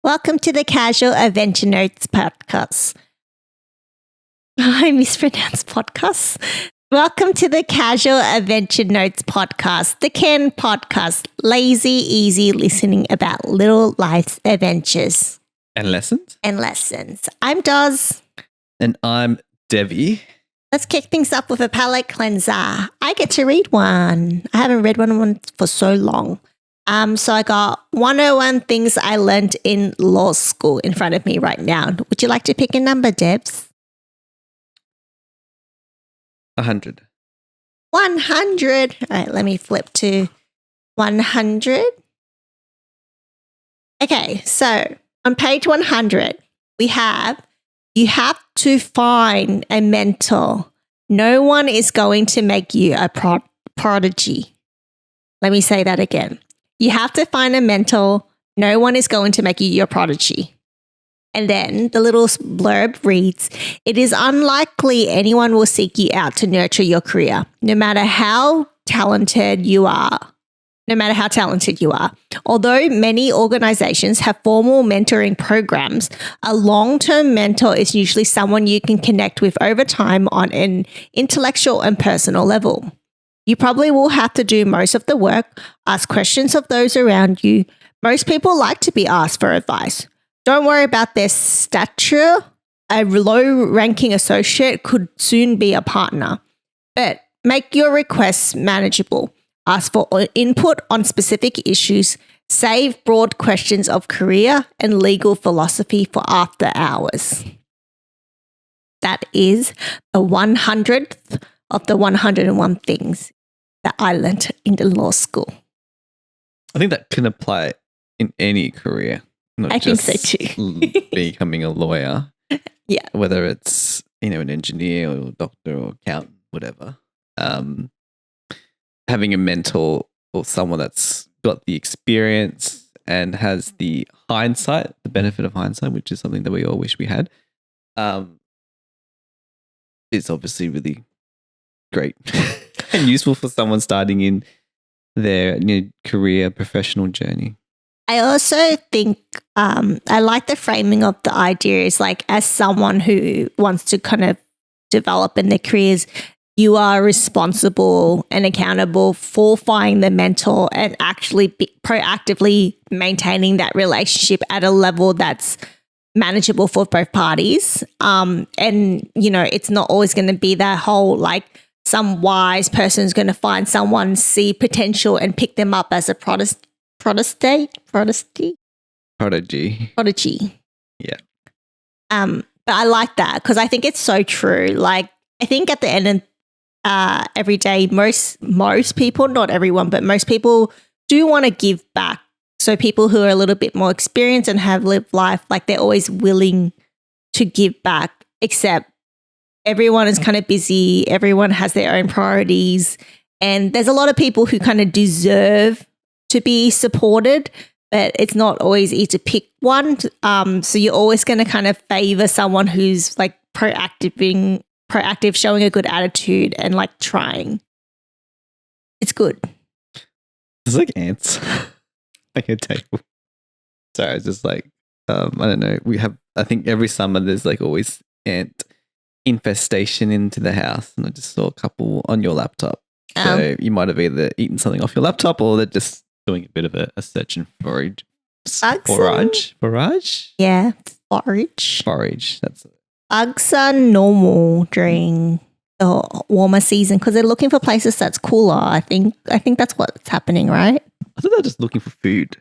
Welcome to the Casual Adventure Notes podcast. I mispronounced podcast. Welcome to the Casual Adventure Notes podcast, the Ken podcast, lazy, easy listening about little life's adventures. And lessons. I'm Doz. And I'm Devy. Let's kick things up with a palate cleanser. I get to read one. I haven't read one for so long. So I got 101 things I learned in law school in front of me right now. Would you like to pick a number, Debs? 100. 100. All right, let me flip to 100. Okay, so on page 100, you have to find a mentor. No one is going to make you a prodigy. Let me say that again. You have to find a mentor. No one is going to make you your prodigy. And then the little blurb reads, it is unlikely anyone will seek you out to nurture your career, no matter how talented you are. Although many organizations have formal mentoring programs, a long-term mentor is usually someone you can connect with over time on an intellectual and personal level. You probably will have to do most of the work, ask questions of those around you. Most people like to be asked for advice. Don't worry about their stature. A low-ranking associate could soon be a partner. But make your requests manageable. Ask for input on specific issues. Save broad questions of career and legal philosophy for after hours. That is the 100th of the 101 things that I learned in the law school. I think that can apply in any career. I think so too. Becoming a lawyer. Yeah. Whether it's, an engineer or doctor or accountant, whatever. Having a mentor or someone that's got the experience and has the hindsight, the benefit of hindsight, which is something that we all wish we had, is obviously really great and useful for someone starting in their career, professional journey. I also think I like the framing of the idea is like as someone who wants to kind of develop in their careers, you are responsible and accountable for finding the mentor and actually proactively maintaining that relationship at a level that's manageable for both parties. It's not always going to be that whole like some wise person is going to find someone, see potential and pick them up as a prodigy. Yeah. But I like that because I think it's so true. Like I think at the end of every day, most people, not everyone, but most people do want to give back. So people who are a little bit more experienced and have lived life, like they're always willing to give back, except everyone is kind of busy. Everyone has their own priorities. And there's a lot of people who kind of deserve to be supported, but it's not always easy to pick one. So you're always going to kind of favor someone who's like proactive, showing a good attitude and like trying. It's good. It's like ants on your table. Sorry, it's just like, I don't know. I think every summer there's like always ant infestation into the house. And I just saw a couple on your laptop. So you might have either eaten something off your laptop or they're just doing a bit of a search and forage. Forage? Yeah, forage. Forage, that's it. Bugs are normal during the warmer season because they're looking for places that's cooler. I think that's what's happening, right? I thought they're just looking for food.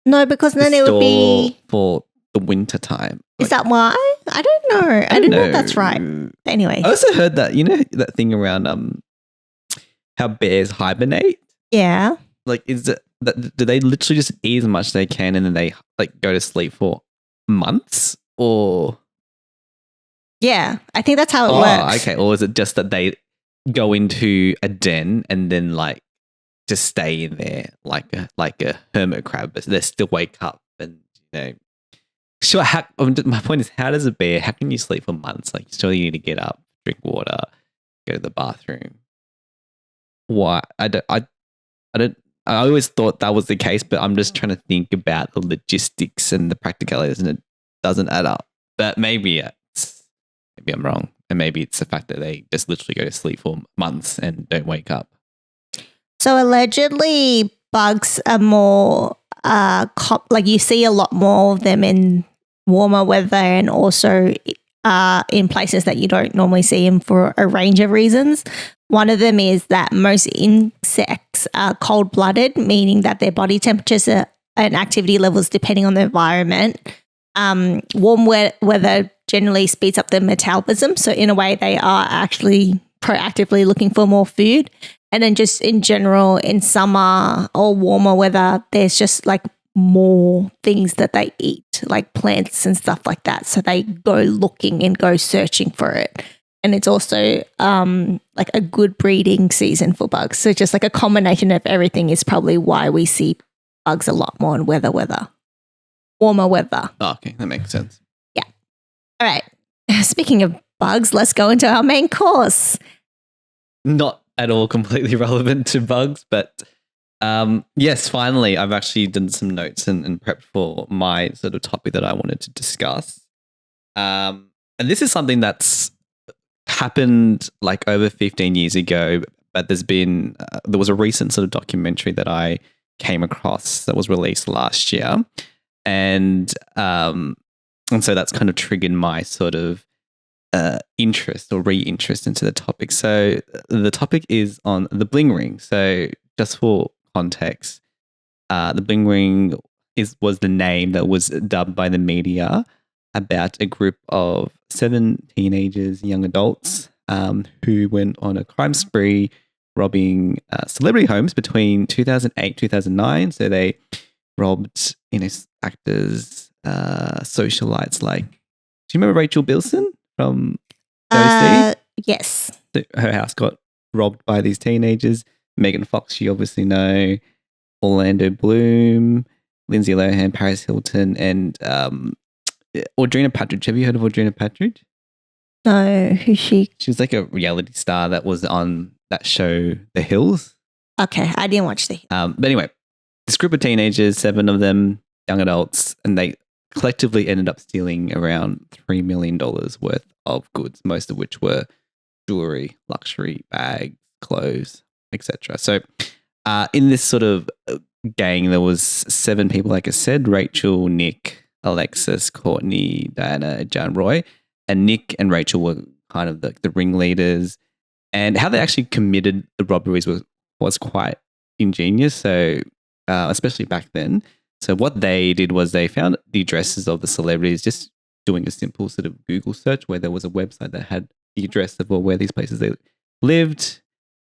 No, because then it would be for the winter time. Is that why? I don't know. I don't know if that's right. Anyway. I also heard that, that thing around how bears hibernate? Yeah. Like, is it that do they literally just eat as much as they can and then they like go to sleep for months or? Yeah, I think that's how it works. Okay. Or is it just that they go into a den and then like just stay in there like a hermit crab, but they still wake up and Sure. My point is, how does a bear? How can you sleep for months? Like, surely you need to get up, drink water, go to the bathroom. Why? I don't I always thought that was the case, but I'm just trying to think about the logistics and the practicalities, and it doesn't add up. But maybe I'm wrong, and maybe it's the fact that they just literally go to sleep for months and don't wake up. So allegedly, bugs are more like you see a lot more of them in warmer weather, and also in places that you don't normally see them for a range of reasons. One of them is that most insects are cold-blooded, meaning that their body temperatures and activity levels depending on the environment. Warm weather generally speeds up their metabolism, so in a way they are actually proactively looking for more food. And then just in general, in summer or warmer weather, there's just like more things that they eat, like plants and stuff like that. So they go looking and go searching for it. And it's also like a good breeding season for bugs. So just like a combination of everything is probably why we see bugs a lot more in warmer weather. Oh, okay, that makes sense. Yeah. All right. Speaking of bugs, let's go into our main course. Not at all completely relevant to bugs, but yes, finally, I've actually done some notes and prepped for my sort of topic that I wanted to discuss. And this is something that's happened like over 15 years ago, but there was a recent sort of documentary that I came across that was released last year. And so that's kind of triggered my sort of interest or re-interest into the topic. So the topic is on the Bling Ring. So just for context, the Bling Ring was the name that was dubbed by the media about a group of 7 teenagers, young adults, who went on a crime spree robbing celebrity homes between 2008 2009. So they robbed, actors, socialites like. Do you remember Rachel Bilson from OC? Yes. So her house got robbed by these teenagers. Megan Fox, you obviously know. Orlando Bloom, Lindsay Lohan, Paris Hilton, and Audrina Patridge. Have you heard of Audrina Patridge? No, who's she? She was like a reality star that was on that show, The Hills. Okay, I didn't watch The Hills. But anyway, this group of teenagers, 7 of them, young adults, and they collectively ended up stealing around $3 million worth of goods, most of which were jewelry, luxury bags, clothes, etc. So in this sort of gang, there was 7 people, like I said: Rachel, Nick, Alexis, Courtney, Diana, John Roy. And Nick and Rachel were kind of the ringleaders. And how they actually committed the robberies was quite ingenious. So especially back then. So what they did was they found the addresses of the celebrities, just doing a simple sort of Google search where there was a website that had the address of where these places they lived.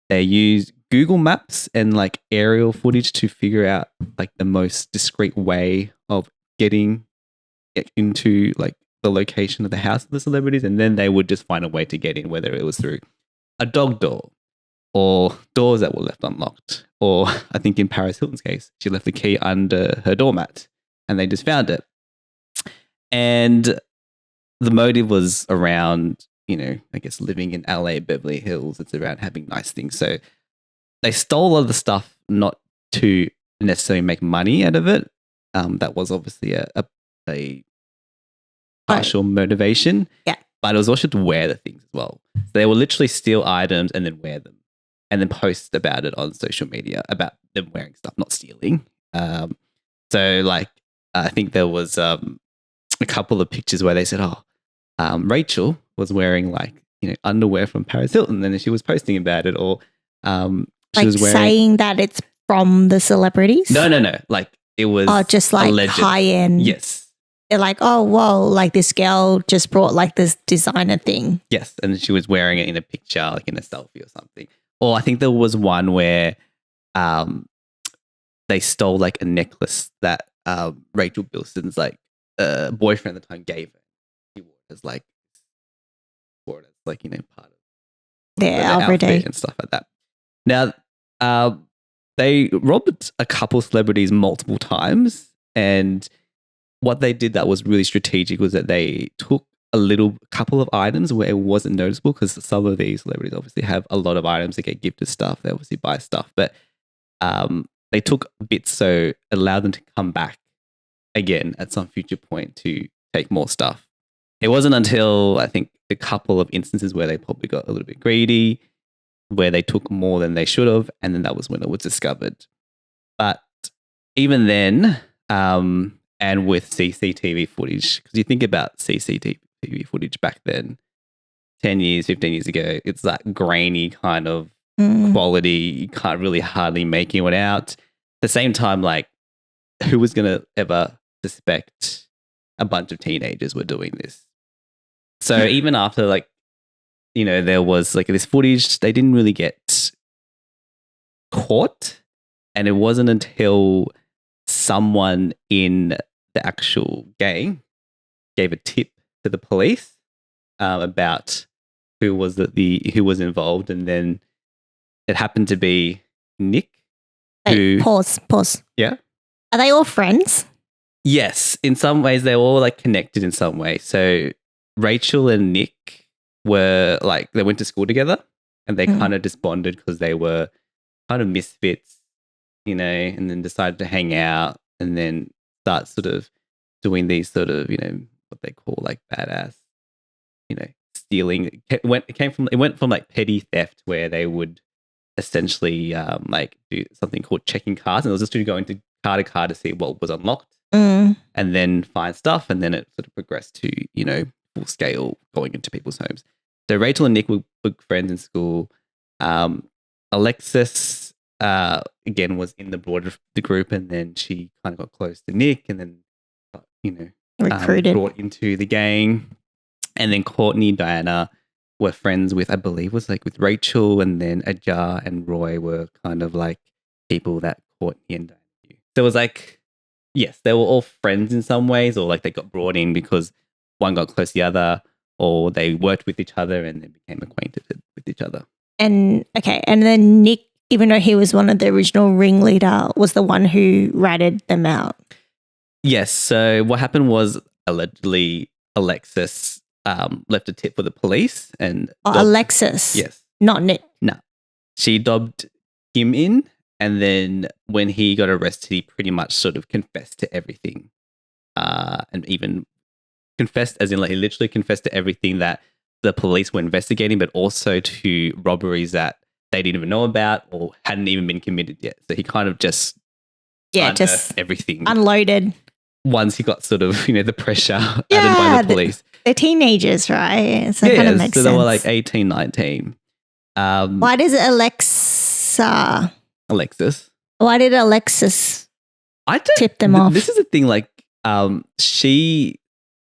They used Google Maps and like aerial footage to figure out like the most discreet way of getting into like the location of the house of the celebrities, and then they would just find a way to get in, whether it was through a dog door or doors that were left unlocked, or I think in Paris Hilton's case, she left the key under her doormat and they just found it. And the motive was around, I guess living in LA, Beverly Hills. It's around having nice things. So they stole a lot of the stuff, not to necessarily make money out of it. That was obviously a partial motivation. Yeah. But it was also to wear the things as well. So they will literally steal items and then wear them and then post about it on social media about them wearing stuff, not stealing. So like, I think there was a couple of pictures where they said, Rachel was wearing like, underwear from Paris Hilton, and then she was posting about it, or she was wearing, saying that it's from the celebrities. No. Like it was just like alleged. high end. Yes. They're like, oh, whoa, like this girl just brought like this designer thing. Yes. And she was wearing it in a picture, like in a selfie or something. Or I think there was one where they stole like a necklace that Rachel Bilson's like boyfriend at the time gave her. He wore it as like, part of their outfit and stuff like that. Now, they robbed a couple celebrities multiple times, and what they did that was really strategic was that they took a couple of items where it wasn't noticeable, because some of these celebrities obviously have a lot of items. They get gifted stuff. They obviously buy stuff. But they took bits, so allowed them to come back again at some future point to take more stuff. It wasn't until I think a couple of instances where they probably got a little bit greedy, where they took more than they should have, and then that was when it was discovered. But even then, and with CCTV footage, because you think about CCTV footage back then, 10 years, 15 years ago, it's that grainy kind of quality. You can't really hardly make it out. At the same time, like, who was going to ever suspect a bunch of teenagers were doing this? So even after, like, you know, there was like this footage, they didn't really get caught. And it wasn't until someone in the actual gang gave a tip to the police about who was who was involved, and then it happened to be Nick. Wait, pause. Yeah. Are they all friends? Yes, in some ways they're all like connected in some way. So Rachel and Nick were like, they went to school together, and they kind of disbanded because they were kind of misfits, you know, and then decided to hang out and then start sort of doing these sort of, you know, what they call like badass, you know, stealing. It went from like petty theft, where they would essentially like do something called checking cars, and it was just going to car to see what was unlocked and then find stuff, and then it sort of progressed to, you know, full scale going into people's homes. So Rachel and Nick were friends in school. Alexis again was in the group, and then she kind of got close to Nick, and then got, you know, recruited, brought into the gang. And then Courtney and Diana were friends with, I believe, was like with Rachel, and then Ajar and Roy were kind of like people that Courtney and Diana knew. So it was like, yes, they were all friends in some ways, or like they got brought in because one got close to the other, or they worked with each other and then became acquainted with each other. And okay, and then Nick, even though he was one of the original ringleader, was the one who ratted them out. Yes. So what happened was allegedly Alexis left a tip for the police, and Alexis, yes, not Nick. No, she dobbed him in, and then when he got arrested, he pretty much sort of confessed to everything, and even confessed, as in like he literally confessed to everything that the police were investigating, but also to robberies that they didn't even know about or hadn't even been committed yet. So he kind of just just everything unloaded once he got sort of, you know, the pressure added by the police. They're teenagers, right? So it kind of makes sense. So they were like 18, 19. Why does Alexis? Why did Alexis tip them off? This is the thing, like, she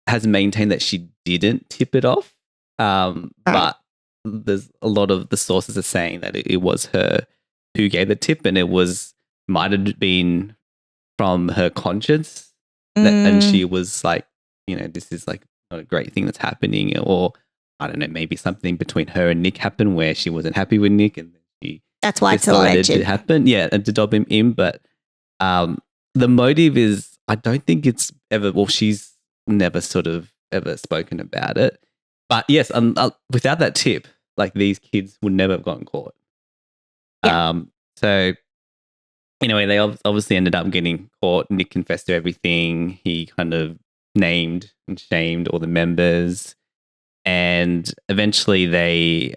has maintained that she didn't tip it off. But there's a lot of the sources are saying that it was her who gave the tip, and it might have been from her conscience, and she was like, you know, this is like not a great thing that's happening, or I don't know, maybe something between her and Nick happened where she wasn't happy with Nick, and that's why it's alleged to happen, and to dob him in. But the motive is, I don't think it's ever. Well, she's never sort of ever spoken about it. But yes, without that tip, like, these kids would never have gotten caught. Yeah. So anyway, they obviously ended up getting caught. Nick confessed to everything. He kind of named and shamed all the members, and eventually they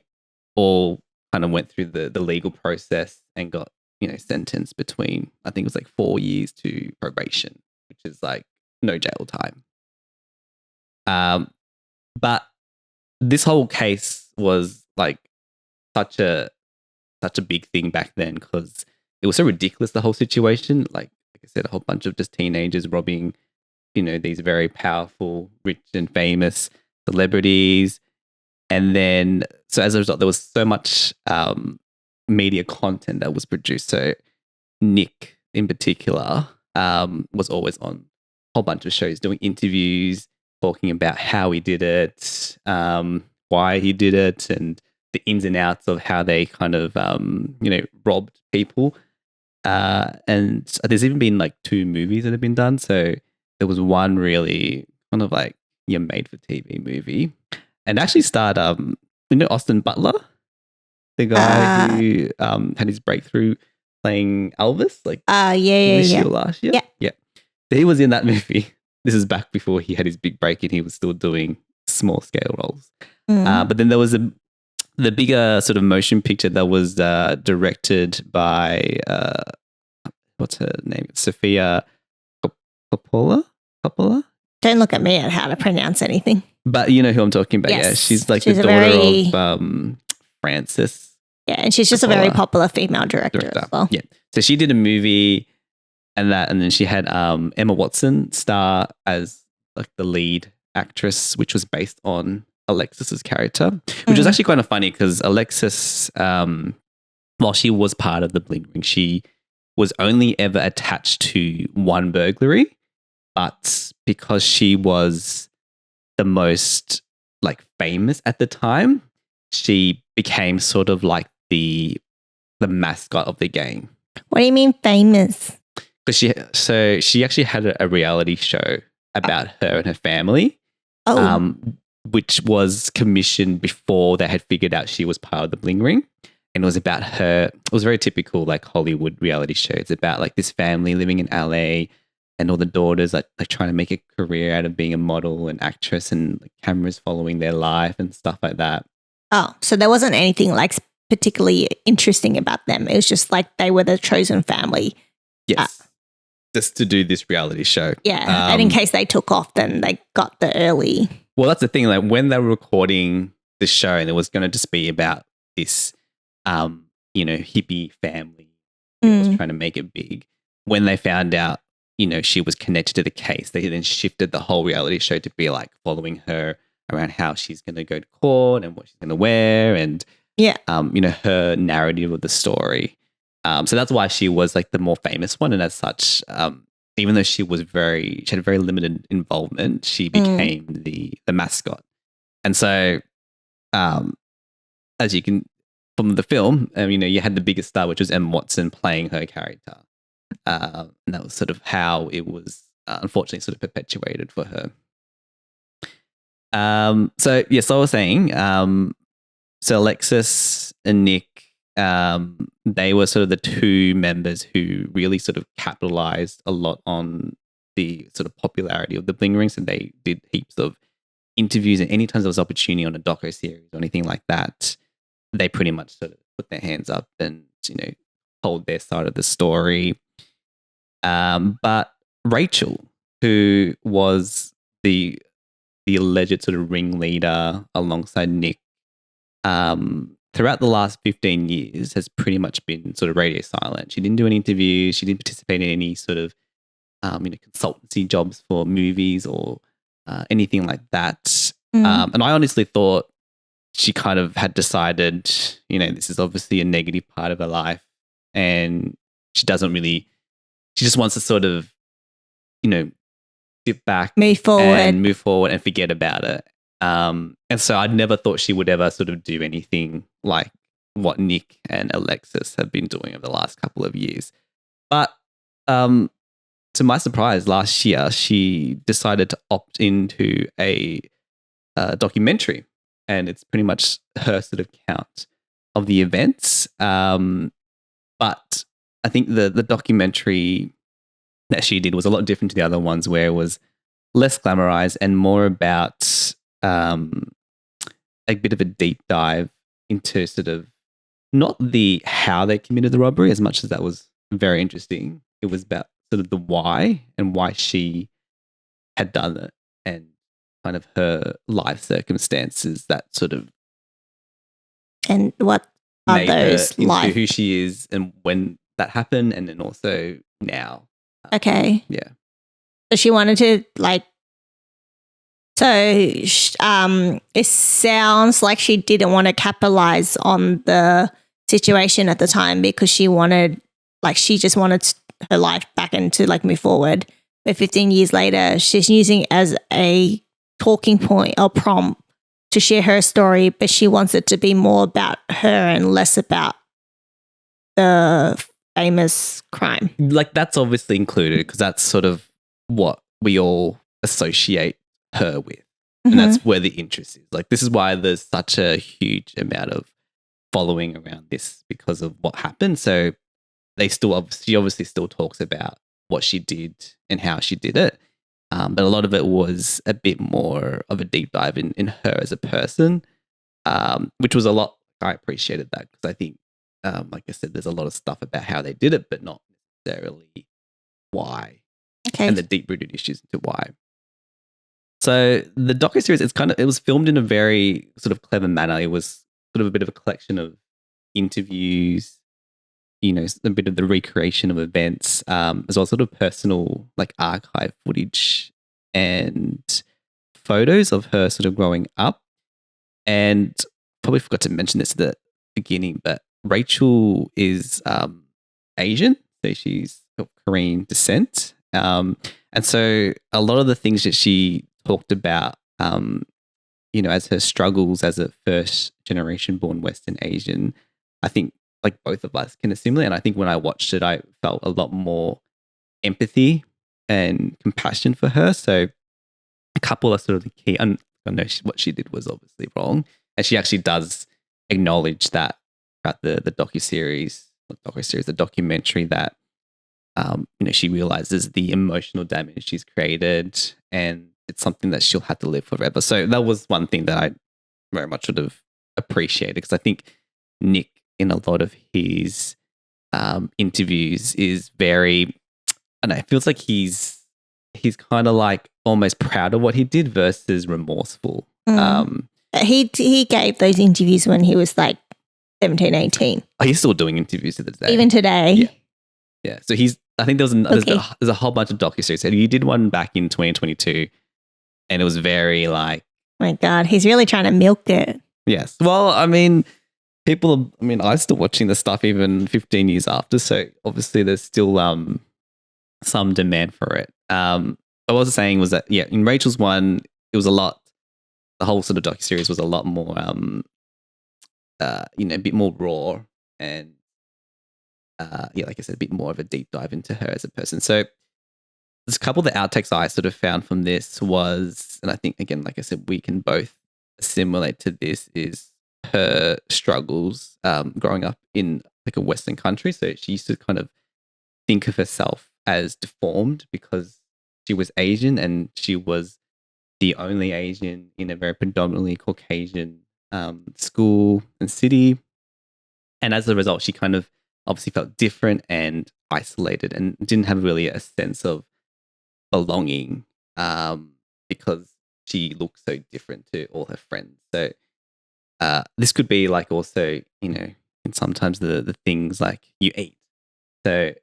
all kind of went through the legal process and got, you know, sentenced between, I think it was like 4 years to probation, which is like no jail time. But this whole case was like such a big thing back then, because it was so ridiculous, the whole situation. Like I said, a whole bunch of just teenagers robbing, you know, these very powerful, rich and famous celebrities. And then, so as a result, there was so much media content that was produced. So Nick in particular was always on a whole bunch of shows doing interviews, talking about how he did it, why he did it, and the ins and outs of how they kind of, you know, robbed people. And there's even been like 2 movies that have been done. So there was one really kind of like your made-for-TV movie, and actually starred, you know, Austin Butler, the guy who had his breakthrough playing Elvis, like Yeah, this yeah. year, last year. Yeah. Yeah. He was in that movie. This is back before he had his big break and he was still doing small scale roles. But then there was the bigger sort of motion picture that was directed by what's her name? Sophia Coppola? Coppola? Don't look at me at how to pronounce anything. But you know who I'm talking about. Yes. Yeah, she's like She's the a daughter of Francis. Yeah, and she's just a very popular female director as well. Yeah. So she did a movie and then she had Emma Watson star as like the lead actress, which was based on Alexis's character, which was actually kind of funny because Alexis, while she was part of the Bling Ring, she was only ever attached to one burglary, but because she was the most like famous at the time, she became sort of like the mascot of the gang. What do you mean famous? Because she actually had a reality show about her and her family, which was commissioned before they had figured out she was part of the Bling Ring. And it was about her. It was very typical like Hollywood reality show. It's about like this family living in LA and all the daughters like trying to make a career out of being a model and actress, and like, cameras following their life and stuff like that. Oh, so there wasn't anything like particularly interesting about them. It was just like they were the chosen family. Yes. Just to do this reality show. Yeah. And in case they took off, then they got the early. Well, that's the thing. Like when they were recording the show and it was going to just be about this, hippie family who was trying to make it big. When they found out, she was connected to the case, they then shifted the whole reality show to be like following her around how she's going to go to court and what she's going to wear and, her narrative of the story. So that's why she was like the more famous one. And as such, even though she had very limited involvement, she became the mascot. And so, as you can, from the film, you had the biggest star, which was Emma Watson playing her character. And that was sort of how it was unfortunately sort of perpetuated for her. So yes, I was saying, so Alexis and Nick, they were sort of the two members who really sort of capitalized a lot on the sort of popularity of the Bling Rings, and they did heaps of interviews, and anytime there was opportunity on a docu-series or anything like that, they pretty much sort of put their hands up and, told their side of the story. But Rachel, who was the alleged sort of ringleader alongside Nick, throughout the last 15 years has pretty much been sort of radio silent. She didn't do any interviews. She didn't participate in any sort of, consultancy jobs for movies or anything like that. And I honestly thought she kind of had decided, this is obviously a negative part of her life and she just wants to sort of, sit back, move forward and forget about it. And so I never thought she would ever sort of do anything like what Nick and Alexis have been doing over the last couple of years. But to my surprise, last year she decided to opt into a documentary, and it's pretty much her sort of account of the events. But I think the documentary that she did was a lot different to the other ones, where it was less glamorized and more about a bit of a deep dive into sort of not the how they committed the robbery as much as that was very interesting. It was about sort of the why and why she had done it and kind of her life circumstances that sort of and what are made those her into life who she is and when that happened, and then also now. Okay. Yeah. So she wanted to it sounds like she didn't want to capitalize on the situation at the time because she just wanted her life back and to move forward. But 15 years later, she's using it as a talking point or prompt to share her story, but she wants it to be more about her and less about the famous crime. That's obviously included because that's sort of what we all associate her with. And that's where the interest is. This is why there's such a huge amount of following around this because of what happened. So she obviously still talks about what she did and how she did it. But a lot of it was a bit more of a deep dive in her as a person, which was a lot. I appreciated that because I think, like I said, there's a lot of stuff about how they did it, but not necessarily why and the deep rooted issues into why. So the docuseries, it was filmed in a very sort of clever manner. It was sort of a bit of a collection of interviews, a bit of the recreation of events, as well as sort of personal like archive footage and photos of her sort of growing up. And probably forgot to mention this at the beginning, but Rachel is Asian, so she's of Korean descent. And so a lot of the things that she talked about, as her struggles as a first generation born Western Asian, I think like both of us can assimilate. And I think when I watched it, I felt a lot more empathy and compassion for her. So a couple of sort of the key, I know what she did was obviously wrong. And she actually does acknowledge that throughout the the documentary that, she realizes the emotional damage she's created and it's something that she'll have to live forever. So that was one thing that I very much would have appreciated because I think Nick, in a lot of his interviews, is very, I don't know, it feels like he's kind of like almost proud of what he did versus remorseful. He gave those interviews when he was like 17, 18. Oh, he's still doing interviews to this day. Even today. Yeah. So I think there's a whole bunch of docuseries. He did one back in 2022 and it was very like, my God, he's really trying to milk it. Yes. Well, I mean, I'm still watching the stuff even 15 years after. So obviously there's still some demand for it. What I was saying was that, in Rachel's one, it was the whole sort of docuseries was a lot more, a bit more raw and, like I said, a bit more of a deep dive into her as a person. So there's a couple of the outtakes I sort of found from this was, and I think, again, like I said, we can both assimilate to this, is her struggles growing up in like a Western country. So she used to kind of think of herself as deformed because she was Asian and she was the only Asian in a very predominantly Caucasian school and city. And as a result, she kind of obviously felt different and isolated and didn't have really a sense of belonging because she looked so different to all her friends. So this could be like also, and sometimes the things like you eat. So,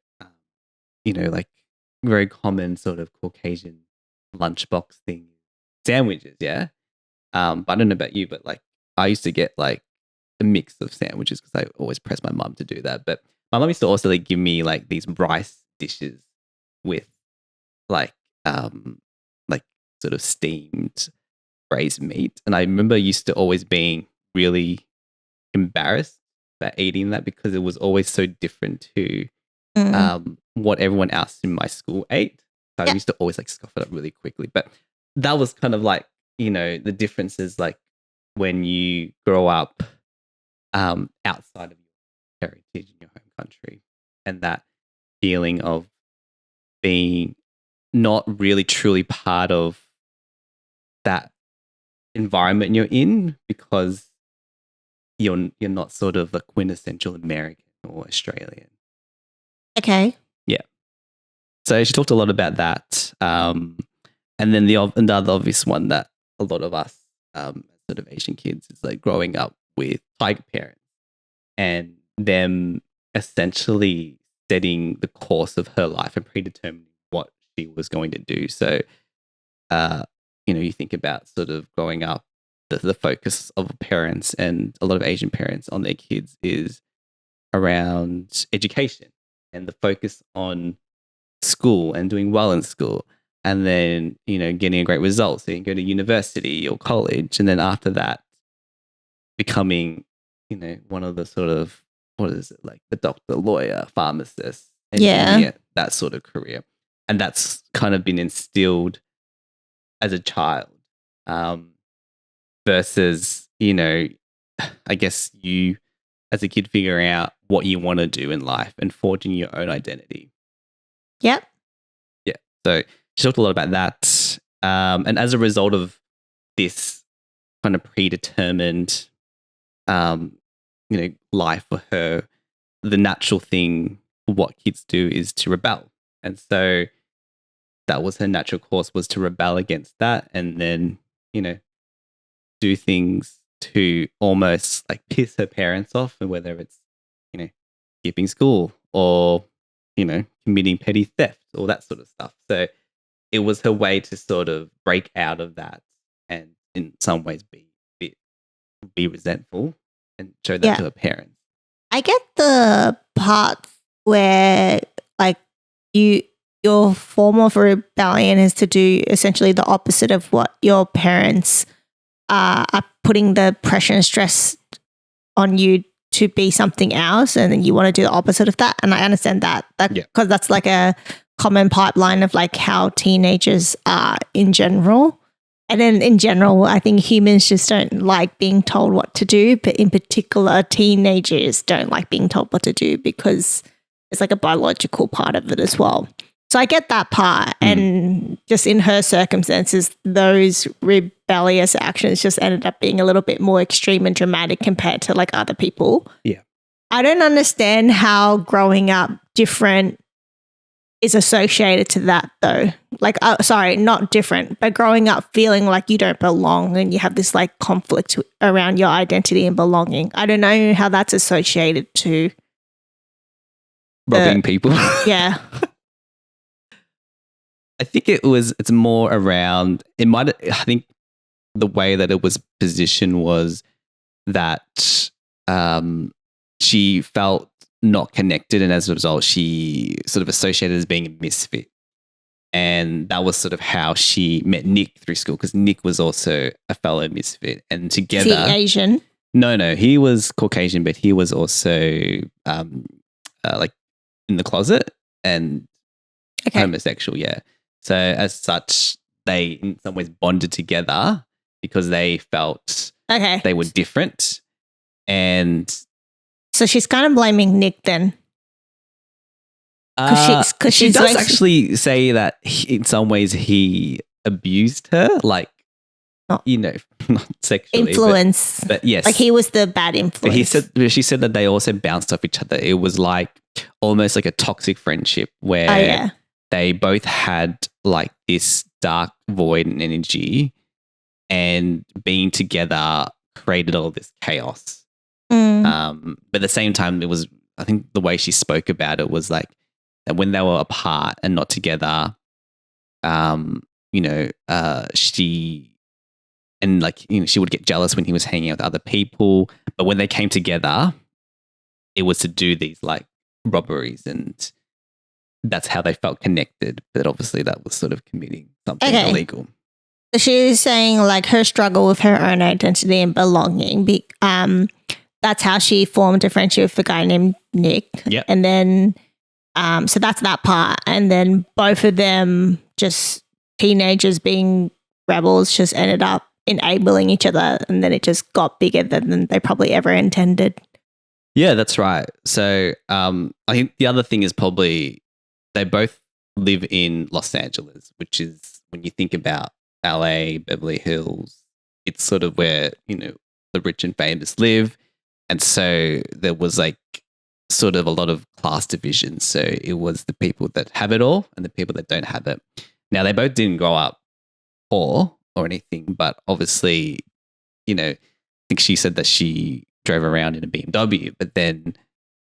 like very common sort of Caucasian lunchbox thing, sandwiches, yeah. But I don't know about you, but like I used to get like a mix of sandwiches because I always pressed my mum to do that. But my mum used to also like give me like these rice dishes with like sort of steamed braised meat. And I remember used to always being really embarrassed about eating that because it was always so different to what everyone else in my school ate. So I used to always like scoff it up really quickly. But that was kind of like, the differences like when you grow up outside of your heritage in your home country and that feeling of being not really truly part of that environment you're in because you're not sort of a quintessential American or Australian. Okay. Yeah. So she talked a lot about that. And then the other obvious one that a lot of us sort of Asian kids is like growing up with tiger parents and them essentially setting the course of her life and predetermining what she was going to do. So, you think about sort of growing up, the focus of parents and a lot of Asian parents on their kids is around education and the focus on school and doing well in school. And then, getting a great result so you can go to university or college. And then after that, becoming, one of the sort of, what is it, like the doctor, lawyer, pharmacist, engineer, that sort of career. And that's kind of been instilled as a child versus, I guess you as a kid figuring out what you want to do in life and forging your own identity. Yep. Yeah. So she talked a lot about that. And as a result of this kind of predetermined, life for her, the natural thing for what kids do is to rebel. And so that was her natural course, was to rebel against that and then, do things to almost like piss her parents off, and whether it's, skipping school or, committing petty theft, all that sort of stuff. So it was her way to sort of break out of that and in some ways be resentful and show that to her parents. I get the part where like your form of rebellion is to do essentially the opposite of what your parents are putting the pressure and stress on you to be something else, and then you want to do the opposite of that. And I understand that because that's like a common pipeline of like how teenagers are in general. And then in general, I think humans just don't like being told what to do, but in particular, teenagers don't like being told what to do because it's like a biological part of it as well. So I get that part. And just in her circumstances, those rebellious actions just ended up being a little bit more extreme and dramatic compared to like other people. Yeah. I don't understand how growing up different is associated to that though. Like, sorry, not different, but growing up feeling like you don't belong and you have this like conflict around your identity and belonging. I don't know how that's associated to robbing people. Yeah. I think it's more around, I think the way that it was positioned was that she felt not connected, and as a result, she sort of associated as being a misfit. And that was sort of how she met Nick through school, because Nick was also a fellow misfit. And together... Is he Asian? No, he was Caucasian, but he was also like in the closet and homosexual, yeah. So as such, they in some ways bonded together because they felt they were different. And so she's kind of blaming Nick then. Because she does actually say that in some ways he abused her, like, not sexually. Influence. But yes. Like he was the bad influence. She said that they also bounced off each other. It was like almost like a toxic friendship where they both had like this dark void and energy, and being together created all this chaos. But at the same time, it was, I think the way she spoke about it was like that when they were apart and not together, she would get jealous when he was hanging out with other people. But when they came together, it was to do these like robberies, and that's how they felt connected. But obviously that was sort of committing something illegal. So she's saying like her struggle with her own identity and belonging. That's how she formed a friendship with a guy named Nick. Yep. And then, so that's that part. And then both of them, just teenagers being rebels, just ended up enabling each other. And then it just got bigger than they probably ever intended. Yeah, that's right. So I think the other thing is probably they both live in Los Angeles, which is, when you think about LA, Beverly Hills, it's sort of where, the rich and famous live. And so there was like sort of a lot of class division. So it was the people that have it all and the people that don't have it. Now, they both didn't grow up poor or anything, but obviously, I think she said that she drove around in a BMW, but then,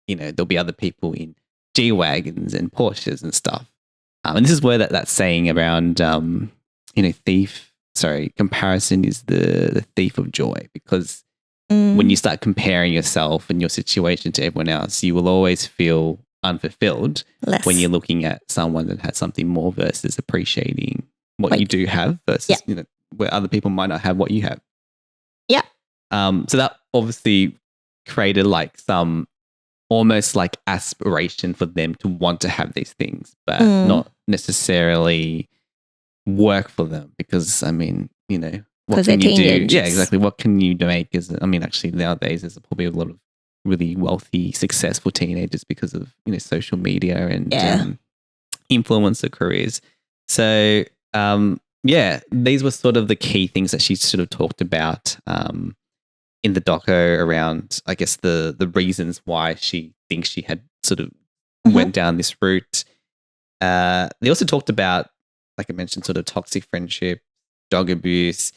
there'll be other people in G-Wagons and Porsches and stuff. And this is where that saying around, comparison is the thief of joy, because when you start comparing yourself and your situation to everyone else, you will always feel unfulfilled when you're looking at someone that has something more versus appreciating what you do have versus, where other people might not have what you have. Yeah. So that obviously created like some almost like aspiration for them to want to have these things, but not necessarily work for them, because what can you do? Yeah, exactly. What can you make? Actually nowadays there's probably a lot of really wealthy, successful teenagers because of, social media and Yeah. influencer careers. So, these were sort of the key things that she sort of talked about in the doco around, I guess, the reasons why she thinks she had sort of went down this route. They also talked about, like I mentioned, sort of toxic friendship, dog abuse.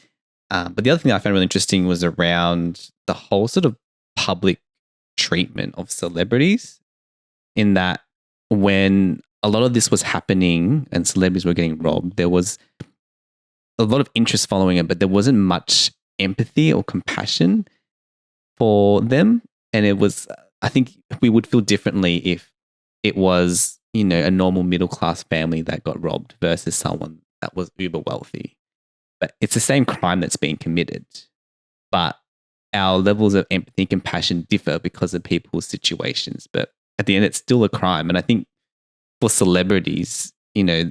But the other thing that I found really interesting was around the whole sort of public treatment of celebrities, in that when a lot of this was happening and celebrities were getting robbed, there was a lot of interest following it, but there wasn't much empathy or compassion for them. And it was, I think we would feel differently if it was, a normal middle class family that got robbed versus someone that was uber wealthy. But it's the same crime that's being committed. But our levels of empathy and compassion differ because of people's situations. But at the end, it's still a crime. And I think for celebrities, they're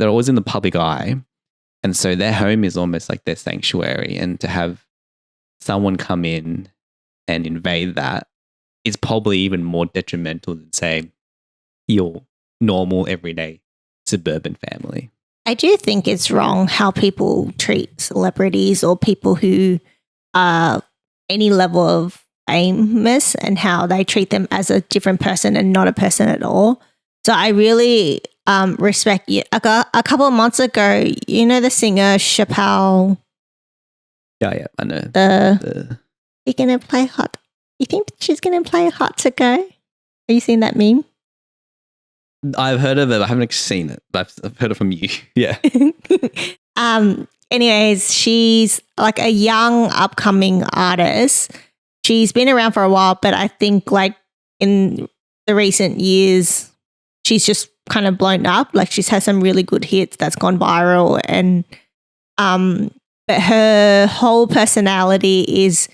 always in the public eye. And so their home is almost like their sanctuary. And to have someone come in and invade that is probably even more detrimental than, say, your normal, everyday suburban family. I do think it's wrong how people treat celebrities or people who are any level of famous, and how they treat them as a different person and not a person at all. So I really respect you. A couple of months ago, the singer Chappelle. Yeah, I know. You're gonna play hot. You think she's gonna play Hot to Go? Have you seen that meme? I've heard of it. I haven't seen it, but I've heard it from you. Yeah. Anyways, she's like a young upcoming artist. She's been around for a while, but I think like in the recent years, she's just kind of blown up. Like she's had some really good hits that's gone viral, and but her whole personality is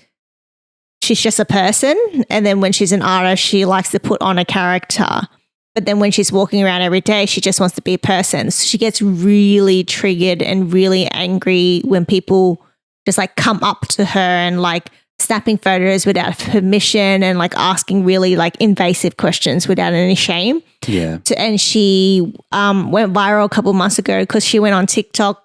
she's just a person. And then when she's an artist, she likes to put on a character. But then when she's walking around every day, she just wants to be a person. So she gets really triggered and really angry when people just like come up to her and like snapping photos without permission and like asking really like invasive questions without any shame. Yeah. And she went viral a couple of months ago because she went on TikTok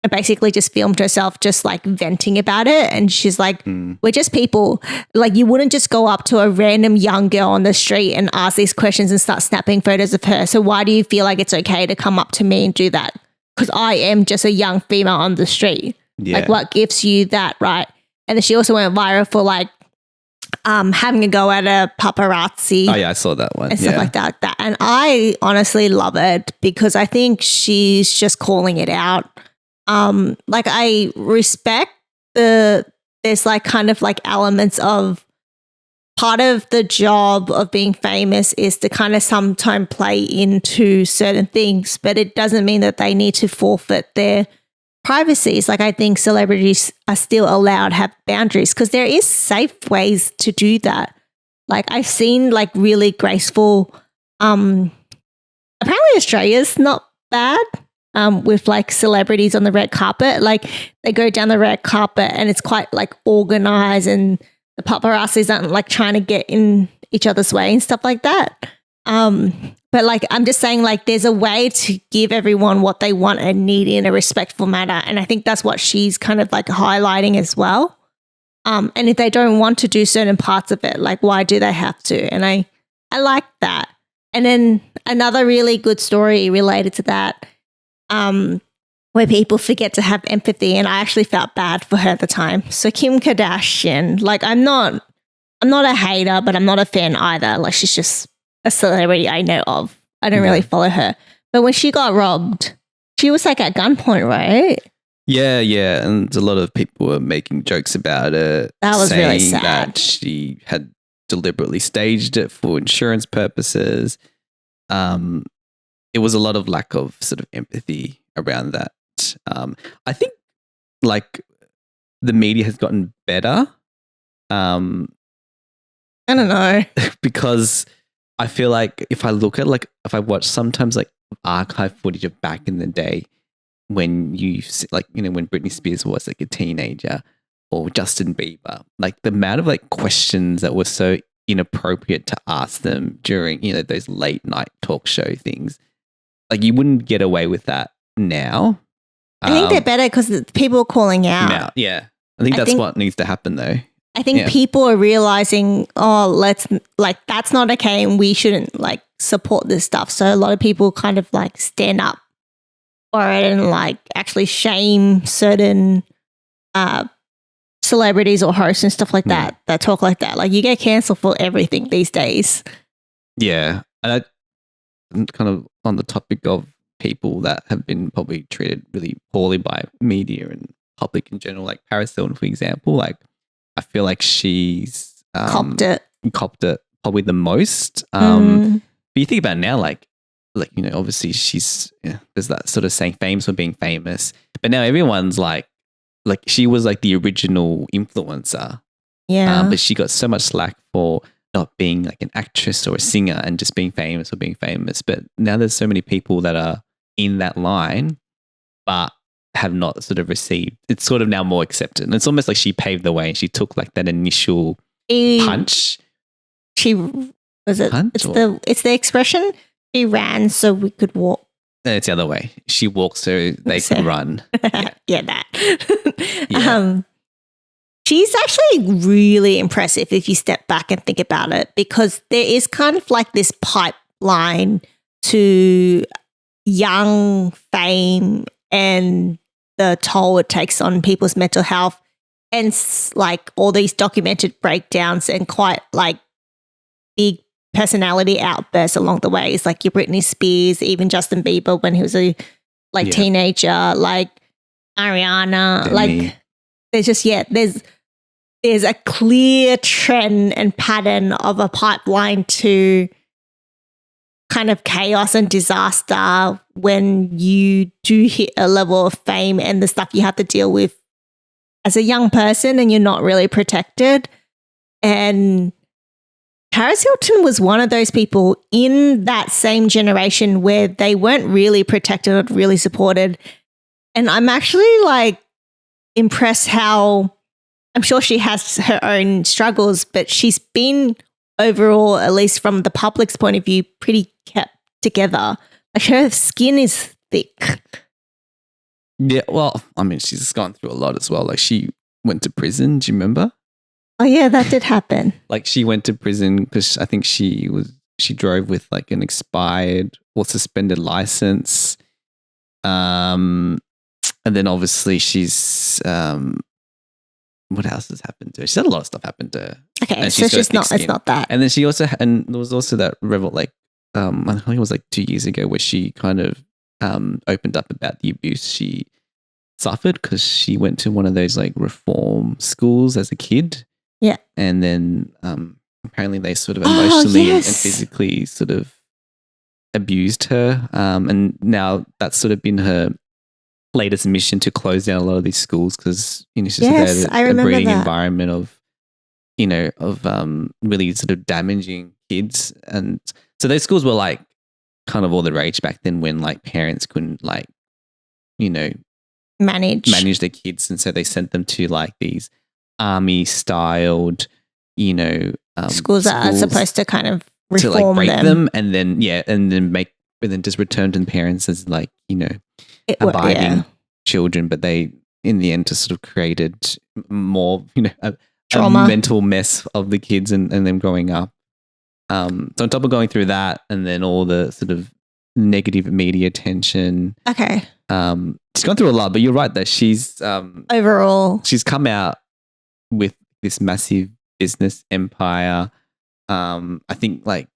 and basically just filmed herself just like venting about it. And she's like, we're just people. Like you wouldn't just go up to a random young girl on the street and ask these questions and start snapping photos of her. So why do you feel like it's okay to come up to me and do that? Because I am just a young female on the street. Yeah. Like what gives you that right? And then she also went viral for like having a go at a paparazzi. Oh yeah, I saw that one. And stuff like that. And I honestly love it because I think she's just calling it out. Like I respect there's like kind of like elements of part of the job of being famous is to kind of sometimes play into certain things, but it doesn't mean that they need to forfeit their privacies. Like I think celebrities are still allowed to have boundaries because there is safe ways to do that. Like I've seen like really graceful, apparently Australia's not bad. With like celebrities on the red carpet, like they go down the red carpet and it's quite like organized, and the paparazzis aren't like trying to get in each other's way and stuff like that. But like I'm just saying, like there's a way to give everyone what they want and need in a respectful manner, and I think that's what she's kind of like highlighting as well. And if they don't want to do certain parts of it, like why do they have to? And I like that. And then another really good story related to that. Where people forget to have empathy, and I actually felt bad for her at the time. So Kim Kardashian, like I'm not a hater, but I'm not a fan either. Like she's just a celebrity I know of. I don't really follow her. But when she got robbed, she was like at gunpoint, right? Yeah, and a lot of people were making jokes about it. That was really sad. That she had deliberately staged it for insurance purposes. It was a lot of lack of sort of empathy around that. I think like the media has gotten better. I don't know. Because I feel like if I look at like, if I watch sometimes like archive footage of back in the day when you like, when Britney Spears was like a teenager, or Justin Bieber, like the amount of like questions that were so inappropriate to ask them during, you know, those late night talk show things. Like you wouldn't get away with that now. I think they're better because people are calling out. Now, yeah. I think that's what needs to happen though. I think people are realizing, that's not okay and we shouldn't like support this stuff. So a lot of people kind of like stand up for it and like actually shame certain celebrities or hosts and stuff like that talk like that. Like you get cancelled for everything these days. Yeah. And I'm kind of on the topic of people that have been probably treated really poorly by media and public in general, like Paris Hilton, for example. Like I feel like she's copped it probably the most. But you think about it now, like you know, obviously she's there's that sort of saying famous for being famous, but now everyone's like she was like the original influencer, but she got so much slack for not being like an actress or a singer and just being famous for being famous. But now there's so many people that are in that line, but have not sort of received. It's sort of now more accepted, and it's almost like she paved the way and she took like that initial punch. She was it. Punch, it's the expression. She ran so we could walk. And it's the other way. She walked so they could run. Yeah, that. She's actually really impressive if you step back and think about it, because there is kind of like this pipeline to young fame and the toll it takes on people's mental health, and like all these documented breakdowns and quite like big personality outbursts along the way. It's like your Britney Spears, even Justin Bieber when he was a teenager, like Ariana, Devy. like there's just there's a clear trend and pattern of a pipeline to kind of chaos and disaster when you do hit a level of fame and the stuff you have to deal with as a young person and you're not really protected. And Paris Hilton was one of those people in that same generation where they weren't really protected or really supported. And I'm actually like impressed how, I'm sure she has her own struggles, but she's been overall, at least from the public's point of view, pretty kept together. Like her skin is thick. Yeah, well, I mean, she's gone through a lot as well. Like she went to prison. Do you remember? Oh yeah, that did happen. Like she went to prison because I think she drove with like an expired or suspended license. And then obviously she's what else has happened to her? She's had a lot of stuff happen to her. Okay, so it's not that. And then she also and there was also that I think it was like 2 years ago where she kind of opened up about the abuse she suffered because she went to one of those like reform schools as a kid. Yeah. And then apparently they sort of emotionally and physically sort of abused her. And now that's sort of been her latest mission to close down a lot of these schools because, you know, she's a breeding environment of, you know, of really sort of damaging kids. And so those schools were like kind of all the rage back then when like parents couldn't like, you know, manage their kids. And so they sent them to like these army styled, you know, schools that are supposed to kind of reform to like break them and then just return to the parents as like, you know, abiding children, but they in the end just sort of created more, you know, a mental mess of the kids and them growing up. So on top of going through that and then all the sort of negative media attention. Okay. She's gone through a lot, but you're right that she's overall she's come out with this massive business empire. I think like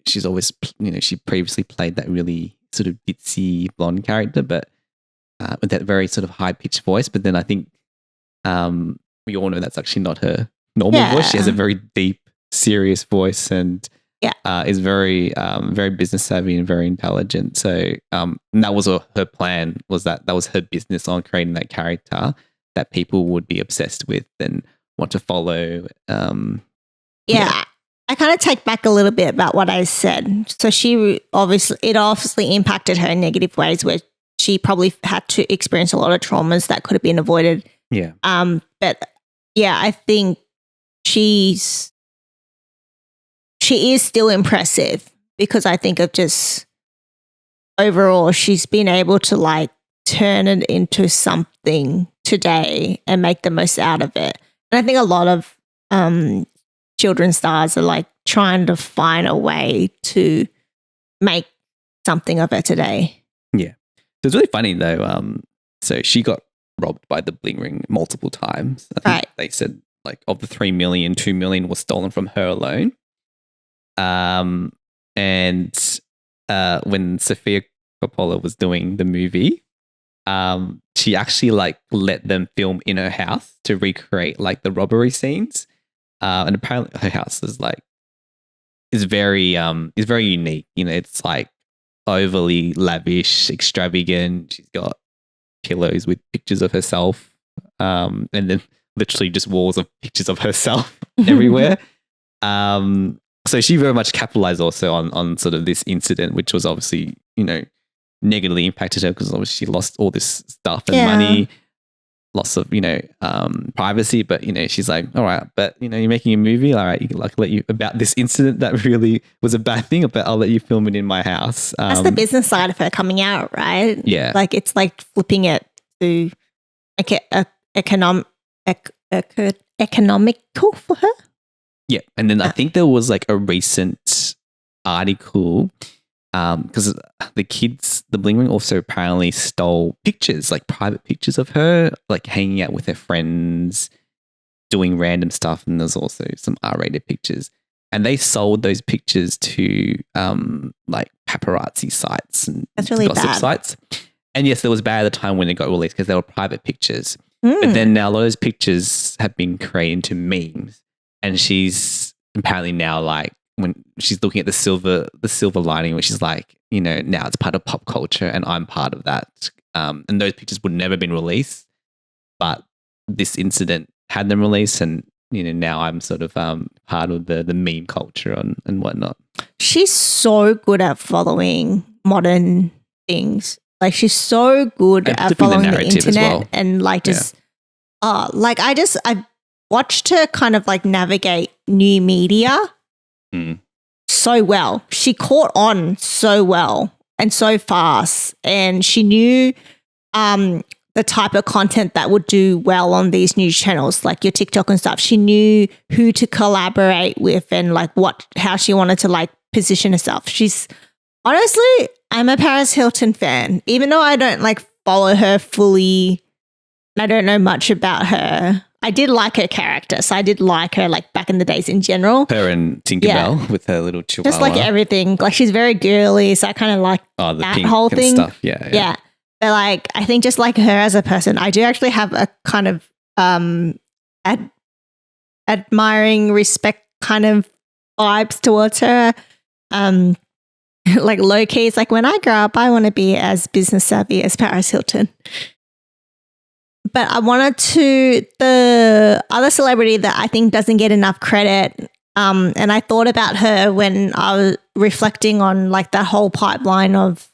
she's always, you know, she previously played that really sort of ditzy blonde character, but with that very sort of high pitched voice. But then I think we all know that's actually not her normal voice. She has a very deep, serious voice and is very, very business savvy and very intelligent. So and that was her plan, was that was her business on creating that character that people would be obsessed with and want to follow. I kind of take back a little bit about what I said. So it obviously impacted her in negative ways where she probably had to experience a lot of traumas that could have been avoided. Yeah. But But yeah, I think she is still impressive because I think of just overall she's been able to like turn it into something today and make the most out of it. And I think a lot of children's stars are like trying to find a way to make something of it today. Yeah. So it's really funny though. So she got robbed by the Bling Ring multiple times. I think they said like of the 3 million, 2 million was stolen from her alone. And when Sofia Coppola was doing the movie, she actually like let them film in her house to recreate like the robbery scenes. And apparently her house is very unique. You know, it's like overly lavish, extravagant. She's got pillows with pictures of herself, and then literally just walls of pictures of herself everywhere. So she very much capitalized also on sort of this incident, which was obviously, you know, negatively impacted her because obviously she lost all this stuff and money, loss of, you know, privacy. But, you know, she's like, all right, but, you know, you're making a movie. All right, you can like let you about this incident that really was a bad thing, but I'll let you film it in my house. That's the business side of her coming out, right? Yeah. Like it's like flipping it to economical for her. Yeah. And then I think there was like a recent article because the Bling Ring also apparently stole pictures, like private pictures of her, like hanging out with her friends, doing random stuff. And there's also some R-rated pictures. And they sold those pictures to like paparazzi sites and that's really gossip bad. sites. And yes, there was bad at the time when it got released because they were private pictures. But then now those pictures have been created into memes. And she's apparently now like, when she's looking at the silver lining, which is like, you know, now it's part of pop culture and I'm part of that. And those pictures would never been released, but this incident had them released, and you know, now I'm sort of part of the meme culture and whatnot. She's so good at following modern things. Like she's so good at following the internet and like just like I watched her kind of like navigate new media so well. She caught on so well and so fast, and she knew the type of content that would do well on these news channels, like your TikTok and stuff. She knew who to collaborate with and like how she wanted to like position herself. She's honestly, I'm a Paris Hilton fan, even though I don't like follow her fully. I don't know much about her. I did like her character, so I did like her like back in the days in general. Her and Tinkerbell with her little chihuahua. Just like everything. Like she's very girly, so I kind of like the that pink whole and thing. Stuff. Yeah. But like I think just like her as a person, I do actually have a kind of admiring, respect kind of vibes towards her. Like low key, it's like when I grow up, I want to be as business savvy as Paris Hilton. But I wanted the other celebrity that I think doesn't get enough credit, and I thought about her when I was reflecting on like the whole pipeline of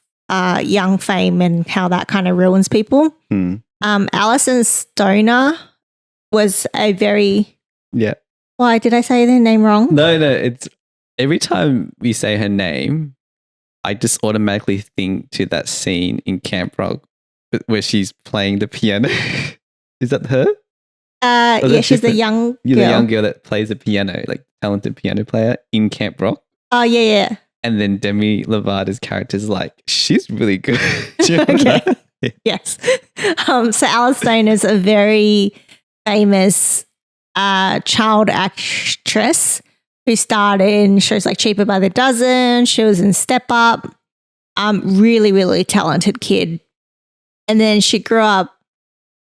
young fame and how that kind of ruins people. Alison Stoner was a very... Yeah. Why, did I say their name wrong? No, it's every time we say her name, I just automatically think to that scene in Camp Rock where she's playing the piano. Is that her? Yeah, she's the young girl. You're the young girl that plays the piano, like talented piano player in Camp Rock. Oh, yeah. And then Demi Lovato's character is like, she's really good. Okay. Yes. So Alice Stone is a very famous child actress who starred in shows like Cheaper by the Dozen. She was in Step Up. Really, really talented kid. And then she grew up,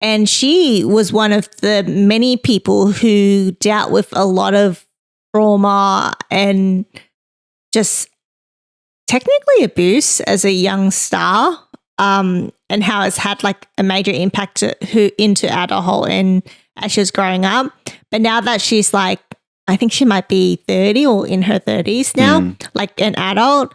and she was one of the many people who dealt with a lot of trauma and just technically abuse as a young star, and how it's had like a major impact into adulthood and as she was growing up. But now that she's like, I think she might be 30 or in her 30s now, like an adult,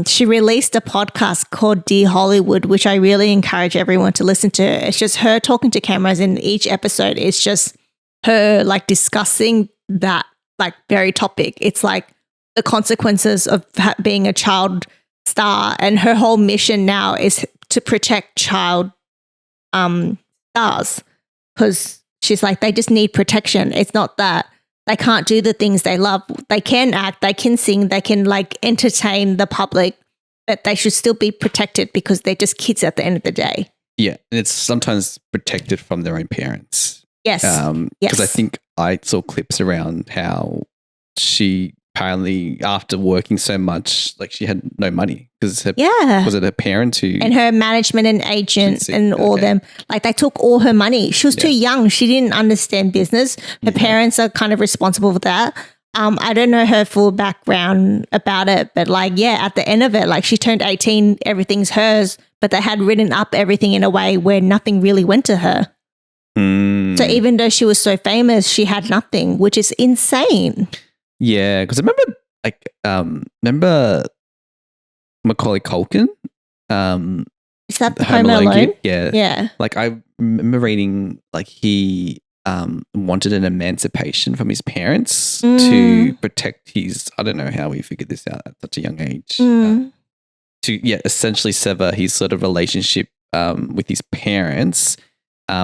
she released a podcast called Dear Hollywood, which I really encourage everyone to listen to. It's just her talking to cameras, and each episode is just her like discussing that like very topic. It's like the consequences of being a child star, and her whole mission now is to protect child stars, because she's like, they just need protection. It's not that they can't do the things they love. They can act, they can sing, they can like entertain the public, but they should still be protected because they're just kids at the end of the day. Yeah, and it's sometimes protected from their own parents. Yes. Because I think I saw clips around how she apparently, after working so much, like she had no money because was it her parents who, and her management and agent and all them, like they took all her money. She was too young. She didn't understand business. Her parents are kind of responsible for that. I don't know her full background about it, but like, at the end of it, like she turned 18, everything's hers, but they had written up everything in a way where nothing really went to her. So even though she was so famous, she had nothing, which is insane. Yeah, because I remember Macaulay Culkin. Is that Home Alone? Yeah. Like I remember reading like he wanted an emancipation from his parents to protect his, I don't know how he figured this out at such a young age, to essentially sever his sort of relationship with his parents,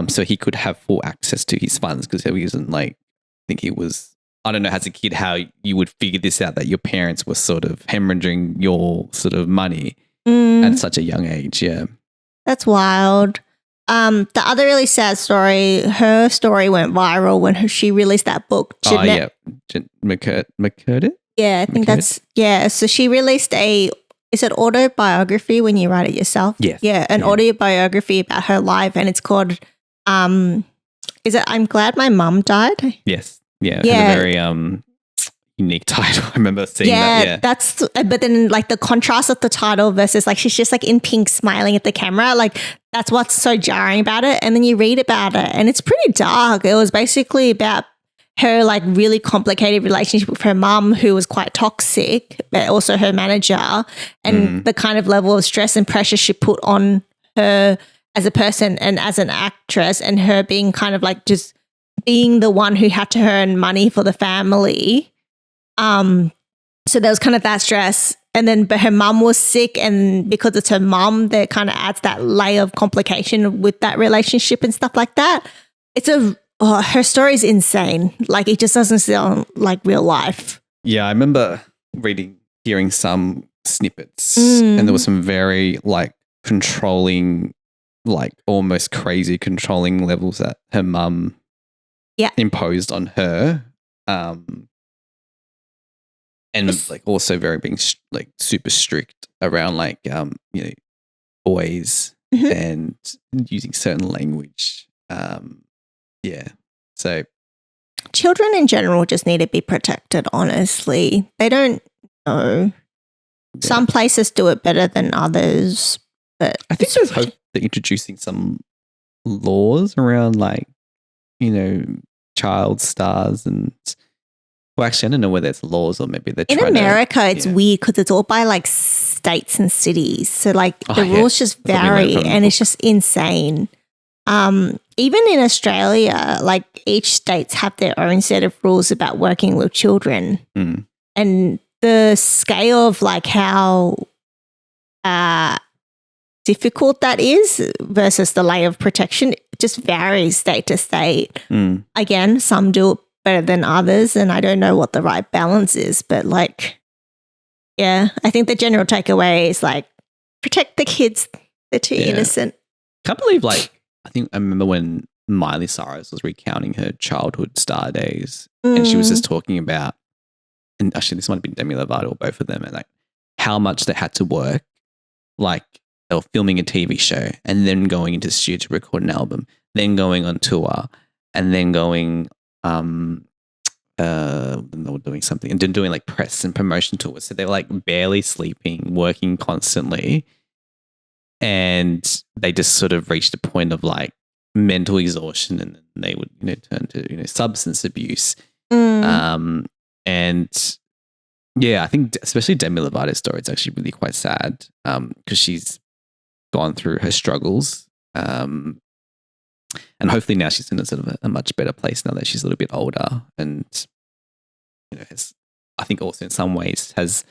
so he could have full access to his funds, because he wasn't like, I think he was, I don't know as a kid how you would figure this out, that your parents were sort of hemorrhaging your sort of money at such a young age. Yeah. That's wild. The other really sad story, her story went viral when she released that book. McCurdy? Yeah, I think that's, so she released is it autobiography when you write it yourself? Yes. Yeah, an autobiography about her life, and it's called, is it I'm Glad My Mum Died? Yes. Yeah, it had a very unique title. I remember seeing that. Yeah, but then like the contrast of the title versus like she's just like in pink smiling at the camera, like that's what's so jarring about it. And then you read about it and it's pretty dark. It was basically about her like really complicated relationship with her mum, who was quite toxic, but also her manager, and the kind of level of stress and pressure she put on her as a person and as an actress, and her being kind of like just being the one who had to earn money for the family. So there was kind of that stress. And then, but her mum was sick, and because it's her mum, that kind of adds that layer of complication with that relationship and stuff like that. Her story is insane. Like it just doesn't sound like real life. Yeah, I remember hearing some snippets, and there was some very like controlling, like almost crazy controlling levels that her mum imposed on her, and like also very being like super strict around like boys and using certain language. So children in general just need to be protected. Honestly, they don't know. Some places do it better than others, but I think there's hope that introducing some laws around like child stars. And well, actually, I don't know whether it's laws or maybe they're in America. It's weird because it's all by like states and cities, so like the rules just vary, and it's just insane. Even in Australia, like each states have their own set of rules about working with children, and the scale of like how difficult that is versus the layer of protection just varies state to state. Again, some do it better than others, and I don't know what the right balance is, but like, I think the general takeaway is like protect the kids. They're too innocent. Can't believe I think I remember when Miley Cyrus was recounting her childhood star days, and she was just talking about, and actually this might have been Demi Lovato or both of them, and like how much they had to work. Like they were filming a TV show and then going into the studio to record an album, then going on tour, and then going they were doing something and then doing like press and promotion tours. So they were like barely sleeping, working constantly. And they just sort of reached a point of like mental exhaustion, and they would, turn to, substance abuse. And Yeah, I think especially Demi Lovato's story is actually really quite sad because she's gone through her struggles. And hopefully now she's in a sort of a much better place now that she's a little bit older and, has, I think also in some ways has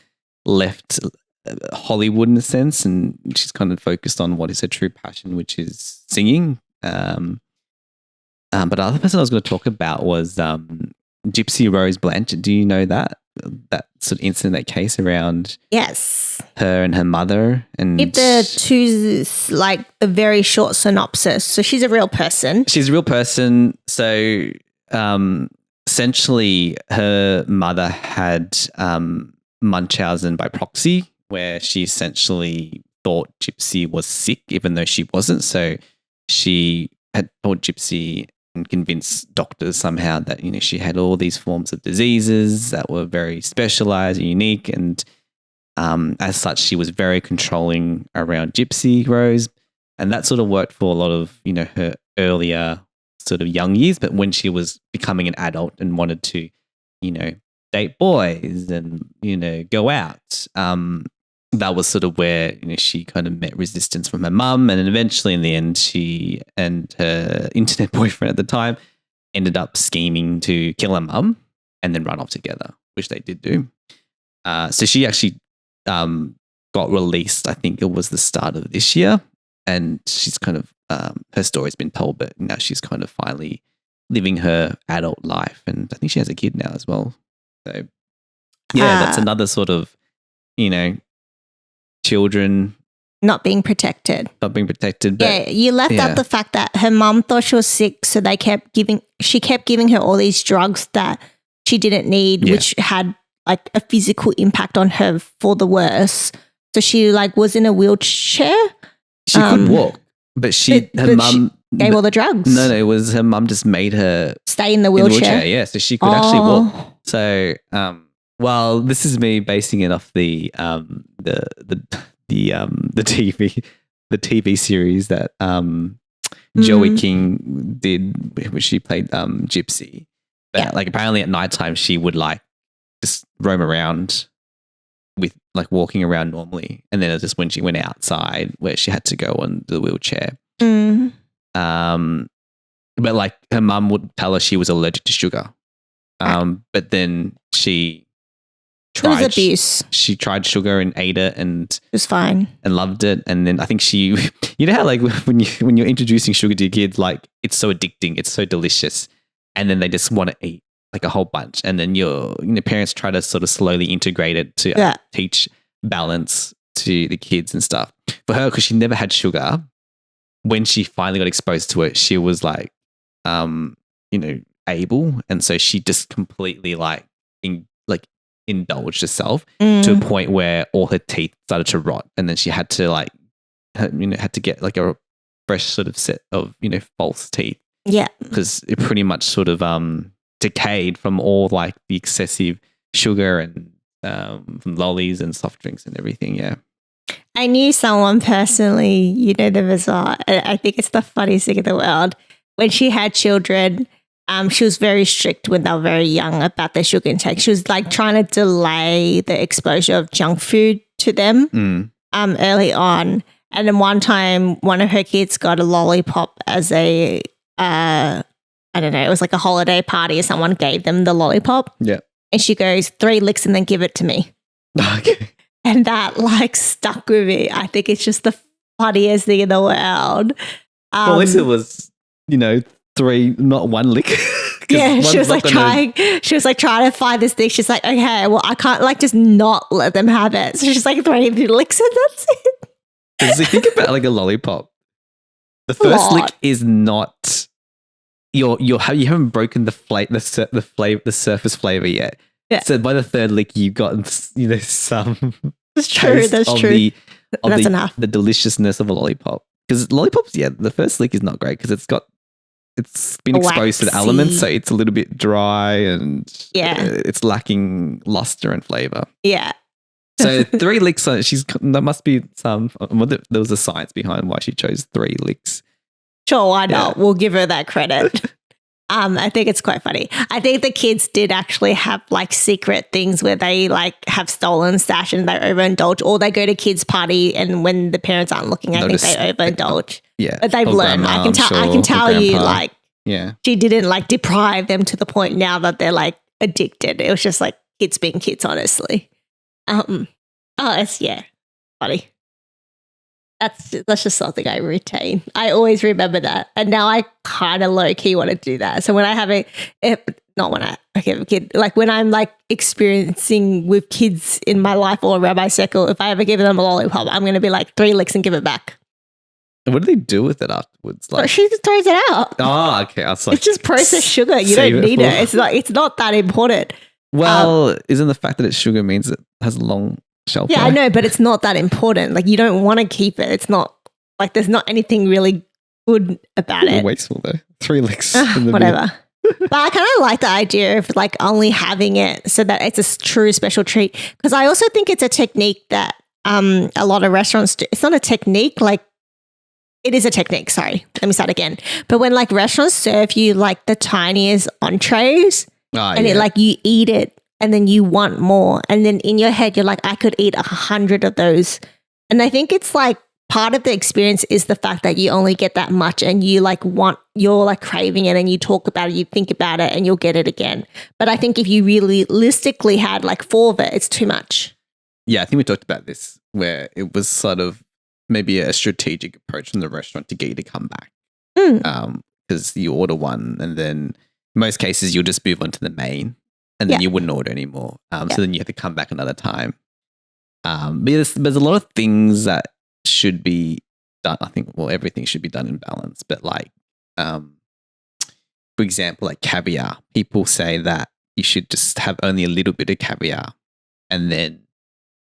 left Hollywood in a sense and she's kind of focused on what is her true passion, which is singing. But the other person I was going to talk about was Gypsy Rose Blanchard. Do you know that sort of incident, that case around Yes. her and her mother? And Give the two like a very short synopsis. So she's a real person. She's a real person. So essentially, her mother had Munchausen by proxy, where she essentially thought Gypsy was sick, even though she wasn't. So she had told Gypsy and convinced doctors somehow that she had all these forms of diseases that were very specialized and unique, and as such, she was very controlling around Gypsy Rose, and that sort of worked for a lot of her earlier sort of young years. But when she was becoming an adult and wanted to, date boys and go out, that was sort of where she kind of met resistance from her mum, and then eventually in the end she and her internet boyfriend at the time ended up scheming to kill her mum and then run off together, which they did do. So she actually got released, I think it was the start of this year, and she's kind of her story's been told, but now she's kind of finally living her adult life, and I think she has a kid now as well. So yeah, that's another sort of children not being protected. But yeah, you left out the fact that her mum thought she was sick, so she kept giving her all these drugs that she didn't need, which had like a physical impact on her for the worse. So she was in a wheelchair. She could walk, but her mum gave all the drugs. No, it was her mum just made her stay in the wheelchair. Yeah, so she could actually walk. So well, this is me basing it off the TV series that Joey King did, which she played Gypsy. But apparently at nighttime she would just roam around with walking around normally, and then it was just when she went outside where she had to go on the wheelchair. But her mum would tell her she was allergic to sugar. But then she tried. It was abuse. She tried sugar and ate it, and it was fine and loved it. And then I think she, how when you're introducing sugar to your kids, it's so addicting, it's so delicious, and then they just want to eat a whole bunch. And then your parents try to sort of slowly integrate it to teach balance to the kids and stuff. For her, because she never had sugar, when she finally got exposed to it, she was able, and so she just completely indulged herself to a point where all her teeth started to rot, and then she had to had to get a fresh sort of set of false teeth. Yeah, because it pretty much sort of decayed from all the excessive sugar and from lollies and soft drinks and everything. Yeah. I knew someone personally, the bizarre. I think it's the funniest thing in the world. When she had children, she was very strict when they were very young about their sugar intake. She was trying to delay the exposure of junk food to them early on. And then one time, one of her kids got a lollipop as a, I don't know, it was a holiday party, or someone gave them the lollipop. Yeah. And she goes, 3 licks and then give it to me. Okay. And that stuck with me. I think it's just the funniest thing in the world. Well, at least it was, 3, not 1 lick. Yeah, she was trying to find this thing. She's like, okay, well, I can't just not let them have it. So she's 3 licks and that's it. Because you think about a lollipop, the first lick is not you haven't broken the surface flavor yet. Yeah. So by the 3rd lick, you've got some. That's true. That's true. That's enough. The deliciousness of a lollipop, because lollipops, the first lick is not great because it's been exposed to the elements, so it's a little bit dry and it's lacking luster and flavor. Yeah. So 3 licks. There must be some. There was a science behind why she chose 3 licks. Sure, why not? We'll give her that credit. I think it's quite funny. I think the kids did actually have like secret things where they like have stolen stash and they overindulge, or they go to kids' party and when the parents aren't looking, I think they overindulge. Yeah, but they've learned. grandma, I can tell you, grandpa. like, Yeah, she didn't like deprive them to the point now that they're like addicted. It was just like kids being kids, honestly. It's funny. That's just something I retain. I always remember that, and now I kind of low key want to do that. So when I have not when I have a kid, like when I'm like experiencing with kids in my life or around my circle, if I ever give them a lollipop, I'm going to be like 3 licks and give it back. what do they do with it afterwards? Like, She just throws it out. oh, okay. I was like, It's just processed sugar. You save don't it need for- it. It's not that important. well, isn't the fact that it's sugar means it has a long shelf Yeah, life? I know, but it's not that important. Like, you don't want to keep it. It's not like there's not anything really good about It's it. wasteful though. 3 licks. in the Whatever. But I kind of like the idea of like only having it so that it's a true special treat. Because I also think it's a technique that a lot of restaurants do. It's not a technique, like it is a technique. Sorry, let me start again. But when like restaurants serve you like the tiniest entrees and it like you eat it and then you want more. And then in your head, you're like, I could eat 100 of those. And I think it's like part of the experience is the fact that you only get that much and you like you're like craving it and you talk about it, you think about it and you'll get it again. But I think if you realistically had like 4 of it, it's too much. Yeah, I think we talked about this where it was sort of maybe a strategic approach from the restaurant to get you to come back. Because you order one and then in most cases you'll just move on to the main and then you wouldn't order anymore. So then you have to come back another time. But there's a lot of things that should be done. I think, well, everything should be done in balance. But like, for example, like caviar, people say that you should just have only a little bit of caviar and then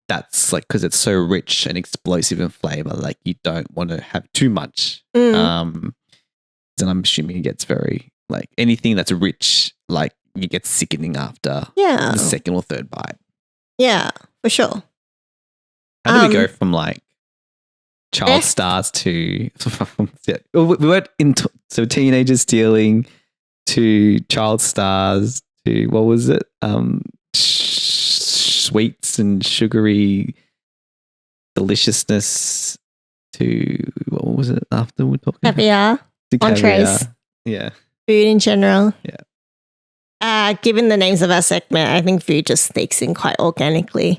that's like because it's so rich and explosive in flavor. Like you don't want to have too much. And I'm assuming it gets very like anything that's rich, like you get sickening after the second or third bite. Yeah, for sure. How do we go from like child stars to we went into so teenagers stealing to child stars to what was it? Sweets and sugary deliciousness to what was it after we're talking Caviar, entrees, yeah, food in general. Yeah. Given the names of our segment, I think food just sneaks in quite organically.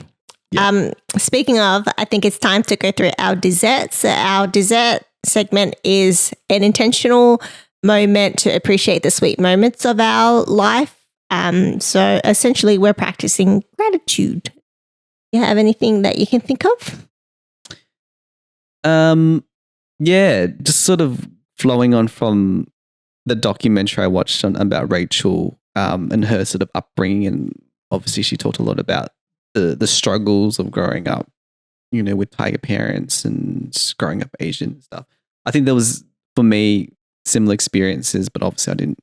Yeah. Speaking of, I think it's time to go through our desserts. So our dessert segment is an intentional moment to appreciate the sweet moments of our life. So essentially we're practicing gratitude. You have anything that you can think of? Yeah, just sort of flowing on from the documentary I watched about Rachel and her sort of upbringing, and obviously she talked a lot about the struggles of growing up, you know, with tiger parents and growing up Asian and stuff. I think there was, for me, similar experiences, but obviously I didn't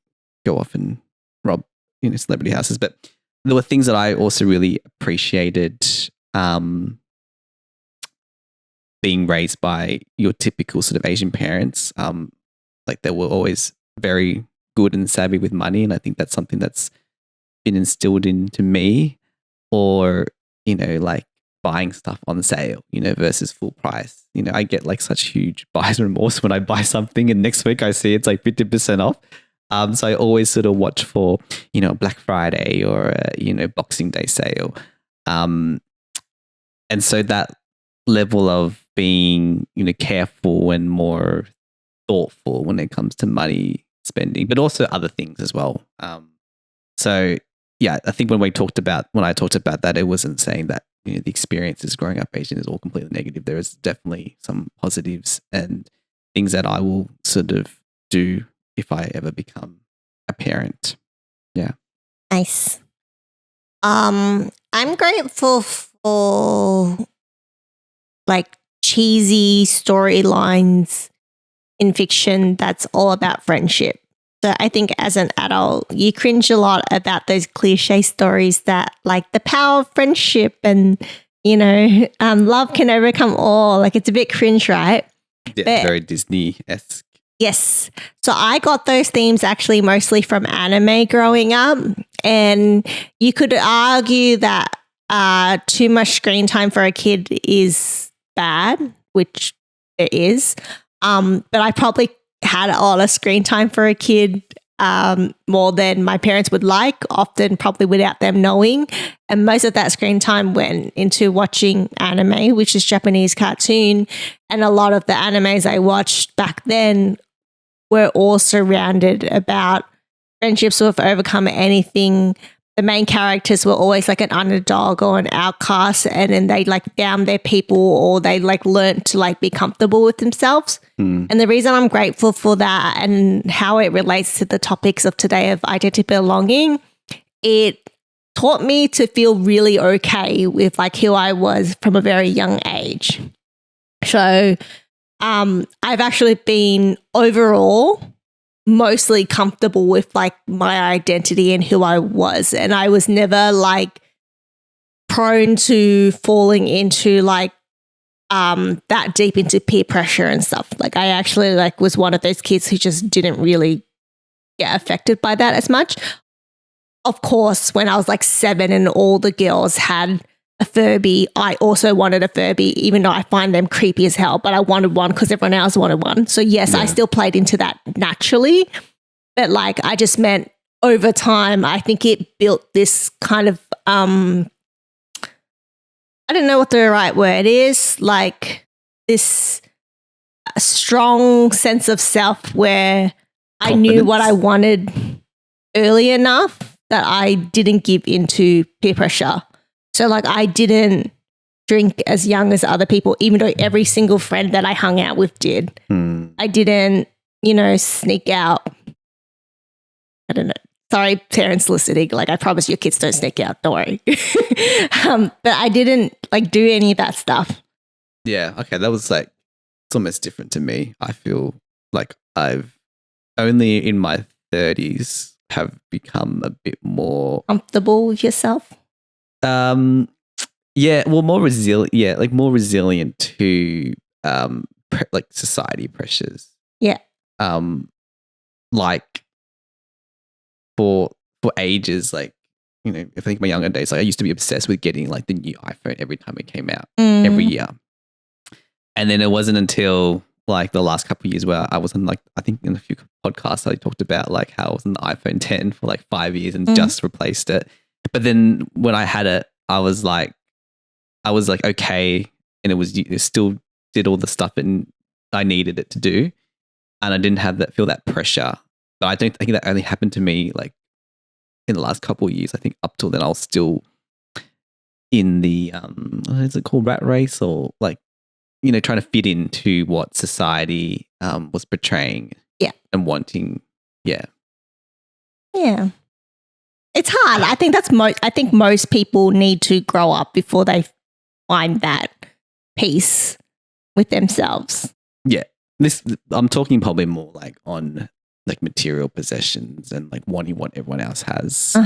go off and rob, you know, celebrity houses. But there were things that I also really appreciated being raised by your typical sort of Asian parents. Like they were always very good and savvy with money. And I think that's something that's been instilled into me. Or, you know, like buying stuff on sale, you know, versus full price. You know, I get like such huge buyer's remorse when I buy something and next week I see it's like 50% off. So I always sort of watch for, you know, Black Friday or, you know, Boxing Day sale. And so that level of being, you know, careful and more thoughtful when it comes to money spending, but also other things as well. So yeah, I think when I talked about that, it wasn't saying that, you know, the experiences growing up Asian is all completely negative. There is definitely some positives and things that I will sort of do if I ever become a parent. Yeah. Nice. I'm grateful for like cheesy storylines in fiction that's all about friendship. So I think as an adult, you cringe a lot about those cliche stories that like the power of friendship and, you know, love can overcome all. Like it's a bit cringe, right? Yeah, very Disney-esque. Yes. So I got those themes actually mostly from anime growing up. And you could argue that too much screen time for a kid is bad, which it is. But I probably had a lot of screen time for a kid, more than my parents would like, often probably without them knowing. And most of that screen time went into watching anime, which is Japanese cartoon. And a lot of the animes I watched back then were all surrounded about friendships who have overcome anything. The main characters were always like an underdog or an outcast, and then they like found their people, or they like learned to like be comfortable with themselves. And the reason I'm grateful for that and how it relates to the topics of today of identity belonging, it taught me to feel really okay with like who I was from a very young age. So I've actually been overall mostly comfortable with like my identity and who I was. And I was never like prone to falling into like that deep into peer pressure and stuff. Like I actually like was one of those kids who just didn't really get affected by that as much. Of course, when I was like 7 and all the girls had a Furby, I also wanted a Furby, even though I find them creepy as hell, but I wanted one because everyone else wanted one. So yes, I still played into that naturally, but like I just meant over time, I think it built this kind of, I don't know what the right word is, like this strong sense of self where I knew what I wanted early enough that I didn't give into peer pressure. So like I didn't drink as young as other people, even though every single friend that I hung out with did. I didn't, sneak out. I don't know. Sorry, parents listening. Like I promise your kids don't sneak out. Don't worry. But I didn't like do any of that stuff. Yeah. Okay. That was like, it's almost different to me. I feel like I've only in my 30s have become a bit more comfortable with yourself. Yeah, well, more resilient. Yeah, like more resilient to like society pressures. Yeah. Like for ages, like if I think my younger days, like I used to be obsessed with getting like the new iPhone every time it came out, every year. And then it wasn't until like the last couple of years where I was on like, I think in a few podcasts I talked about like how I was on the iPhone 10 for like 5 years and just replaced it. But then when I had it, I was like, okay. And it still did all the stuff and I needed it to do. And I didn't feel that pressure. But I don't think that only happened to me like in the last couple of years. I think up till then I was still in the, is it called rat race, or like, trying to fit into what society was portraying. Yeah. And wanting. Yeah. Yeah. It's hard. I think I think most people need to grow up before they find that peace with themselves. Yeah. I'm talking probably more like on like material possessions and like wanting what everyone else has.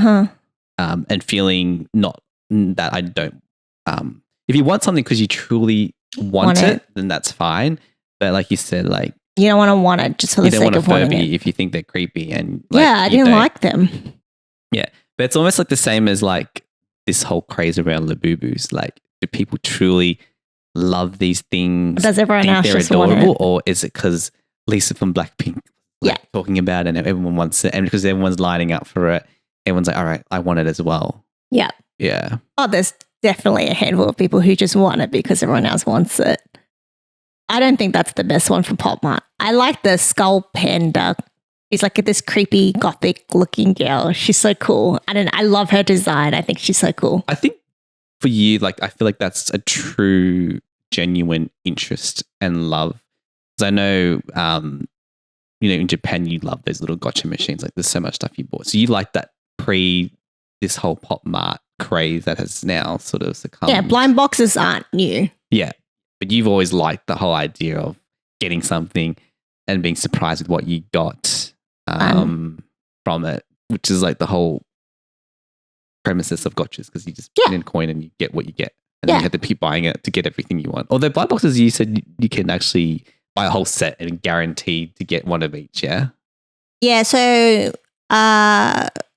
And feeling not that I don't. If you want something because you truly want it, then that's fine. But like you said, like you don't want it just for the sake of wanting it. You don't want a Furby if you think they're creepy and like, I didn't like them. Yeah, but it's almost like the same as like this whole craze around Labubus. Like, do people truly love these things? Does everyone else they're just adorable, want it? or is it because Lisa from Blackpink talking about it and everyone wants it, and because everyone's lining up for it, everyone's like, all right, I want it as well. Yeah. Yeah. Oh, there's definitely a handful of people who just want it because everyone else wants it. I don't think that's the best one for Pop Mart. I like the Skull Panda. She's like this creepy gothic looking girl. She's so cool. I love her design. I think she's so cool. I think for you, like, I feel like that's a true, genuine interest and love. Because I know, in Japan, you love those little gotcha machines. Like, there's so much stuff you bought. So you like that this whole Pop Mart craze that has now sort of succumbed. Yeah, blind boxes aren't new. Yeah, but you've always liked the whole idea of getting something and being surprised with what you got from it, which is like the whole premises of gotchas, because you just put in a coin and you get what you get, and then you have to keep buying it to get everything you want. Although blind boxes, you said you can actually buy a whole set and guaranteed to get one of each. Yeah. Yeah, so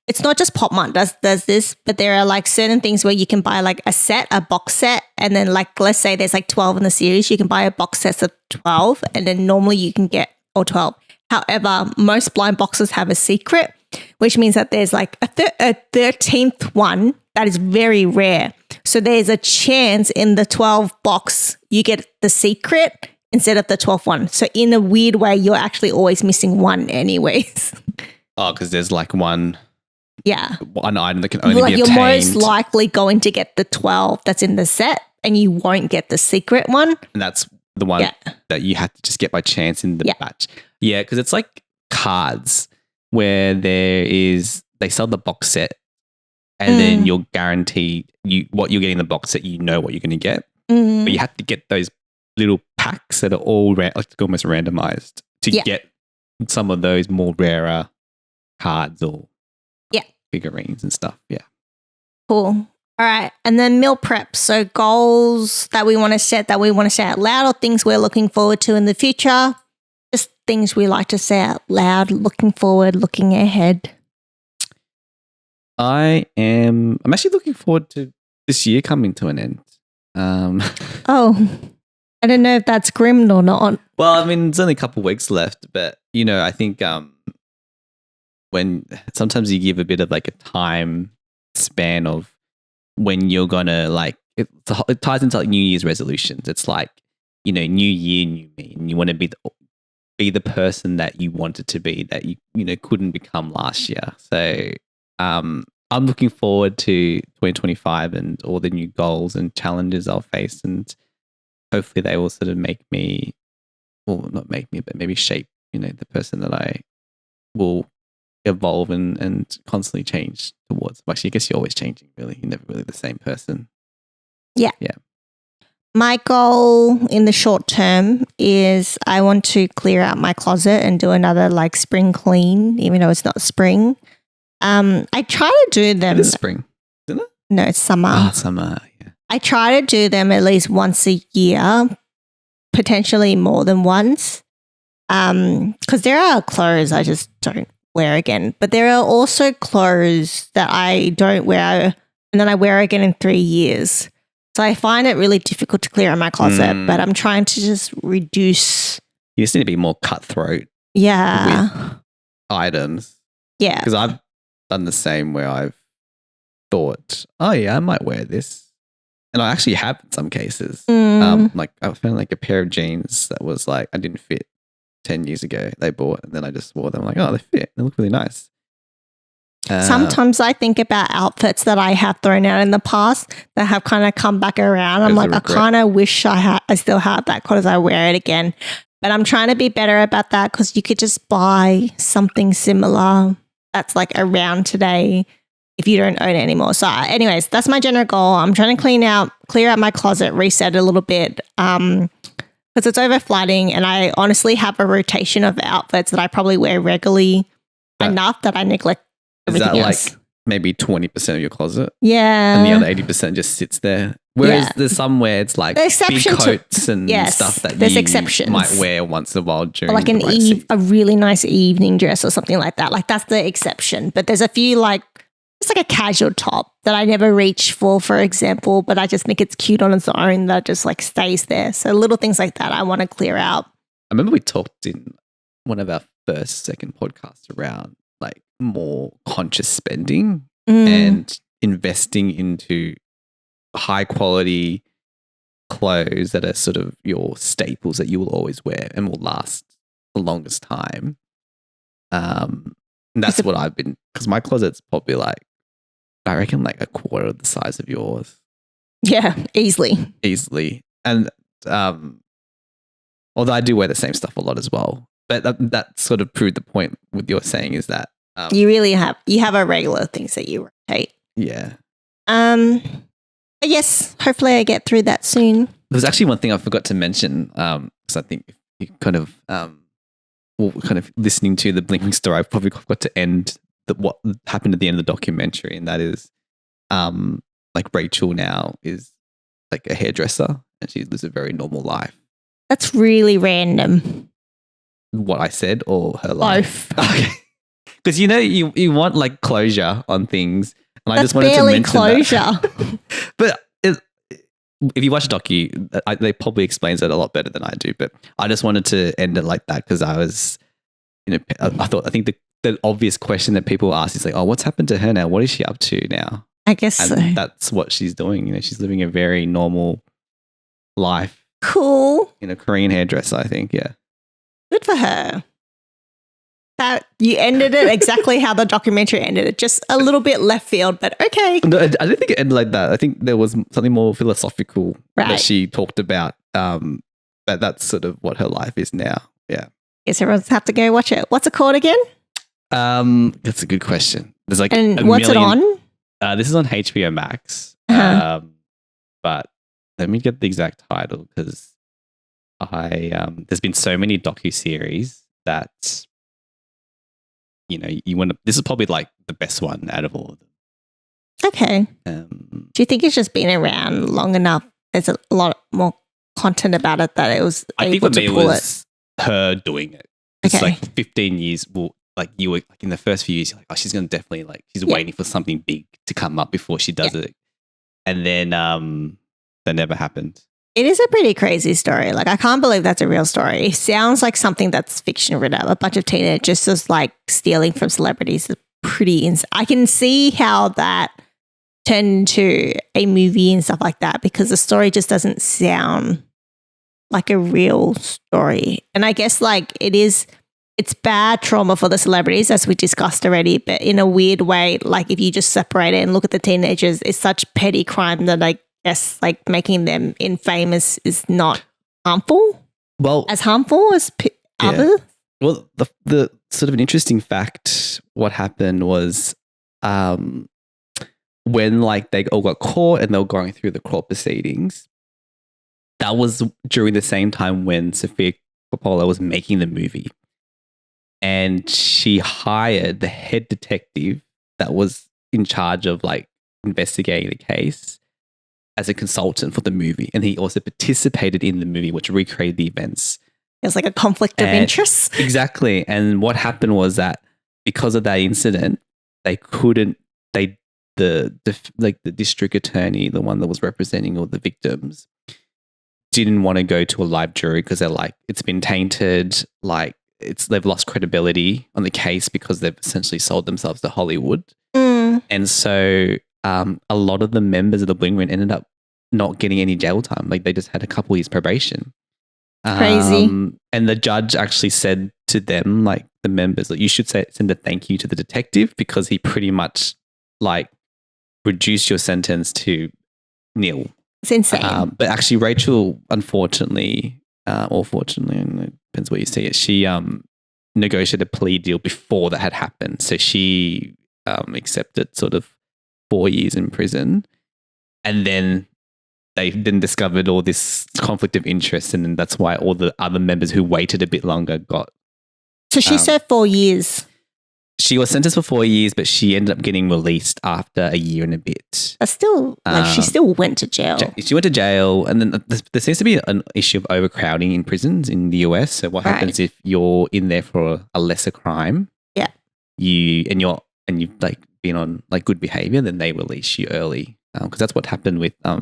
it's not just Pop Mart does this, but there are like certain things where you can buy like a box set, and then like let's say there's like 12 in the series, you can buy a box set of 12, and then normally you can get or 12. However, most blind boxes have a secret, which means that there's like a 13th one that is very rare. So there's a chance in the 12 box you get the secret instead of the 12th one. So in a weird way, you're actually always missing one anyways. Oh, because there's like one item that can only like be you're obtained. most likely going to get the 12 that's in the set, and you won't get the secret one. And that's the one that you have to just get by chance in the batch. Yeah, because it's like cards where they sell the box set, and then you're guaranteed what you're getting in the box set, you know what you're going to get. But you have to get those little packs that are all almost randomized to get some of those more rarer cards or figurines and stuff. Yeah. Cool. All right. And then meal prep. So goals that we want to set out loud, or things we're looking forward to in the future. Just things we like to say out loud, looking forward, looking ahead. I'm actually looking forward to this year coming to an end. Oh, I don't know if that's grim or not. Well, I mean, it's only a couple of weeks left, but I think when sometimes you give a bit of like a time span of when you're gonna like it ties into like New Year's resolutions. It's like new year, new me, and you want to be the person that you wanted to be that you couldn't become last year. So I'm looking forward to 2025 and all the new goals and challenges I'll face, and hopefully they will sort of make me, well, not make me, but maybe shape the person that I will evolve and constantly change towards. Actually, I guess you're always changing, really. You're never really the same person. Yeah. Yeah. My goal in the short term is I want to clear out my closet and do another like spring clean, even though it's not spring. I try to do them. It is spring, isn't it? No, it's summer. Oh, summer, yeah. I try to do them at least once a year, potentially more than once. Because there are clothes I just don't wear again. But there are also clothes that I don't wear and then I wear again in 3 years. So I find it really difficult to clear out my closet, but I'm trying to just reduce. You just need to be more cutthroat with items. Yeah. Because I've done the same where I've thought, oh yeah, I might wear this. And I actually have in some cases. Like I found like a pair of jeans that was like, I didn't fit 10 years ago. They bought, and then I just wore them like, oh, they fit. They look really nice. Sometimes I think about outfits that I have thrown out in the past that have kind of come back around. I'm like, I kind of wish I still had that because I wear it again. But I'm trying to be better about that because you could just buy something similar that's like around today if you don't own it anymore. So anyways, that's my general goal. I'm trying to clear out my closet, reset it a little bit because it's overflooding, and I honestly have a rotation of outfits that I probably wear regularly enough that I neglect. Is that else. like maybe 20% of your closet? Yeah. And the other 80% just sits there? Whereas there's somewhere it's like big coats and stuff that you might wear once in a while during like a really nice evening dress or something like that. Like that's the exception. But there's a few like, it's like a casual top that I never reach for example, but I just think it's cute on its own that just like stays there. So little things like that I want to clear out. I remember we talked in one of our second podcasts around like more conscious spending and investing into high quality clothes that are sort of your staples that you will always wear and will last the longest time. And that's what I've been, because my closet's probably like, I reckon like a quarter of the size of yours. Yeah, easily. And although I do wear the same stuff a lot as well, but that sort of proved the point with your saying is that you really have a regular things that you rotate. Yeah. But yes, hopefully I get through that soon. There's actually one thing I forgot to mention because I think you kind of listening to the Bling Ring story, I probably forgot to end what happened at the end of the documentary, and that is like Rachel now is like a hairdresser and she lives a very normal life. That's really random. What I said or her life? Both. Okay. Because you want like closure on things. And I That's just wanted to barely mention closure. that. But if you watch a docu, they probably explains it a lot better than I do. But I just wanted to end it like that because I was, I think the obvious question that people ask is like, oh, what's happened to her now? What is she up to now? I guess And so. that's what she's doing. She's living a very normal life. Cool. Korean hairdresser, I think. Yeah. Good for her. That you ended it exactly how the documentary ended it. Just a little bit left field, but okay. No, I didn't think it ended like that. I think there was something more philosophical that Right. she talked about. But that's sort of what her life is now. Yeah. Guess everyone's have to go watch it. What's it called again? That's a good question. There's like And what's it on? This is on HBO Max. Uh-huh. But let me get the exact title because there's been so many docuseries that you want to. This is probably like the best one out of all of them. Okay. Do you think it's just been around long enough? There's a lot more content about it that it was I think able for to me it pull was her doing it. It's Okay. like 15 years. Well, like you were like in the first few years, you're like, oh, she's going to definitely she's waiting for something big to come up before she does it. And then that never happened. It is a pretty crazy story. Like, I can't believe that's a real story. It sounds like something that's fiction written up. A bunch of teenagers just like stealing from celebrities. It's pretty insane. I can see how that turned into a movie and stuff like that because the story just doesn't sound like a real story. And I guess like it's bad trauma for the celebrities, as we discussed already, but in a weird way, like if you just separate it and look at the teenagers, it's such petty crime that I guess like making them infamous is not harmful. Well, As harmful as others. Well, the sort of an interesting fact, what happened was when like they all got caught and they were going through the court proceedings, that was during the same time when Sofia Coppola was making the movie. And she hired the head detective that was in charge of like investigating the case as a consultant for the movie. And he also participated in the movie, which recreated the events. It was like a conflict of interest. Exactly. And what happened was that because of that incident, they couldn't, the district attorney, the one that was representing all the victims, didn't want to go to a live jury because they're like, it's been tainted, like they've lost credibility on the case because they've essentially sold themselves to Hollywood. And so a lot of the members of the Bling Ring ended up not getting any jail time. Like they just had a couple years probation. Crazy. And the judge actually said to them, like the members, like you should send a thank you to the detective because he pretty much like reduced your sentence to nil. It's insane. But actually Rachel, unfortunately, or fortunately, and it depends where you see it, she negotiated a plea deal before that had happened. So she accepted sort of 4 years in prison. And then they then discovered all this conflict of interest. And then that's why all the other members who waited a bit longer got. So she served 4 years. She was sentenced for 4 years, but she ended up getting released after a year and a bit. But still, like she still went to jail. She went to jail, and then there seems to be an issue of overcrowding in prisons in the US. So what happens if you're in there for a lesser crime? Yeah, you've like been on like good behavior, then they release you early because that's what happened with a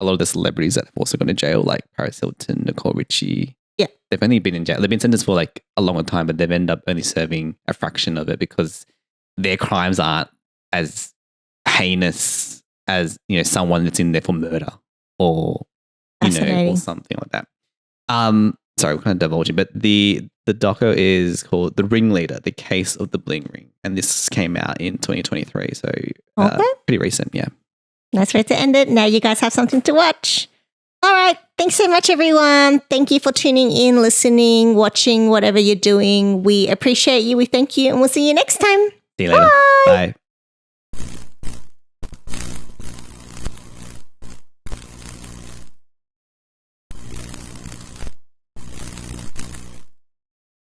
lot of the celebrities that have also gone to jail, like Paris Hilton, Nicole Richie. Yeah, they've only been in jail. They've been sentenced for like a longer time, but they've ended up only serving a fraction of it because their crimes aren't as heinous as someone that's in there for murder or or something like that. Sorry, we're kind of divulging, but the doco is called The Ringleader: The Case of the Bling Ring, and this came out in 2023, so pretty recent. Yeah, nice way to end it. Now you guys have something to watch. All right. Thanks so much, everyone. Thank you for tuning in, listening, watching, whatever you're doing. We appreciate you. We thank you, and we'll see you next time. See you later. Bye.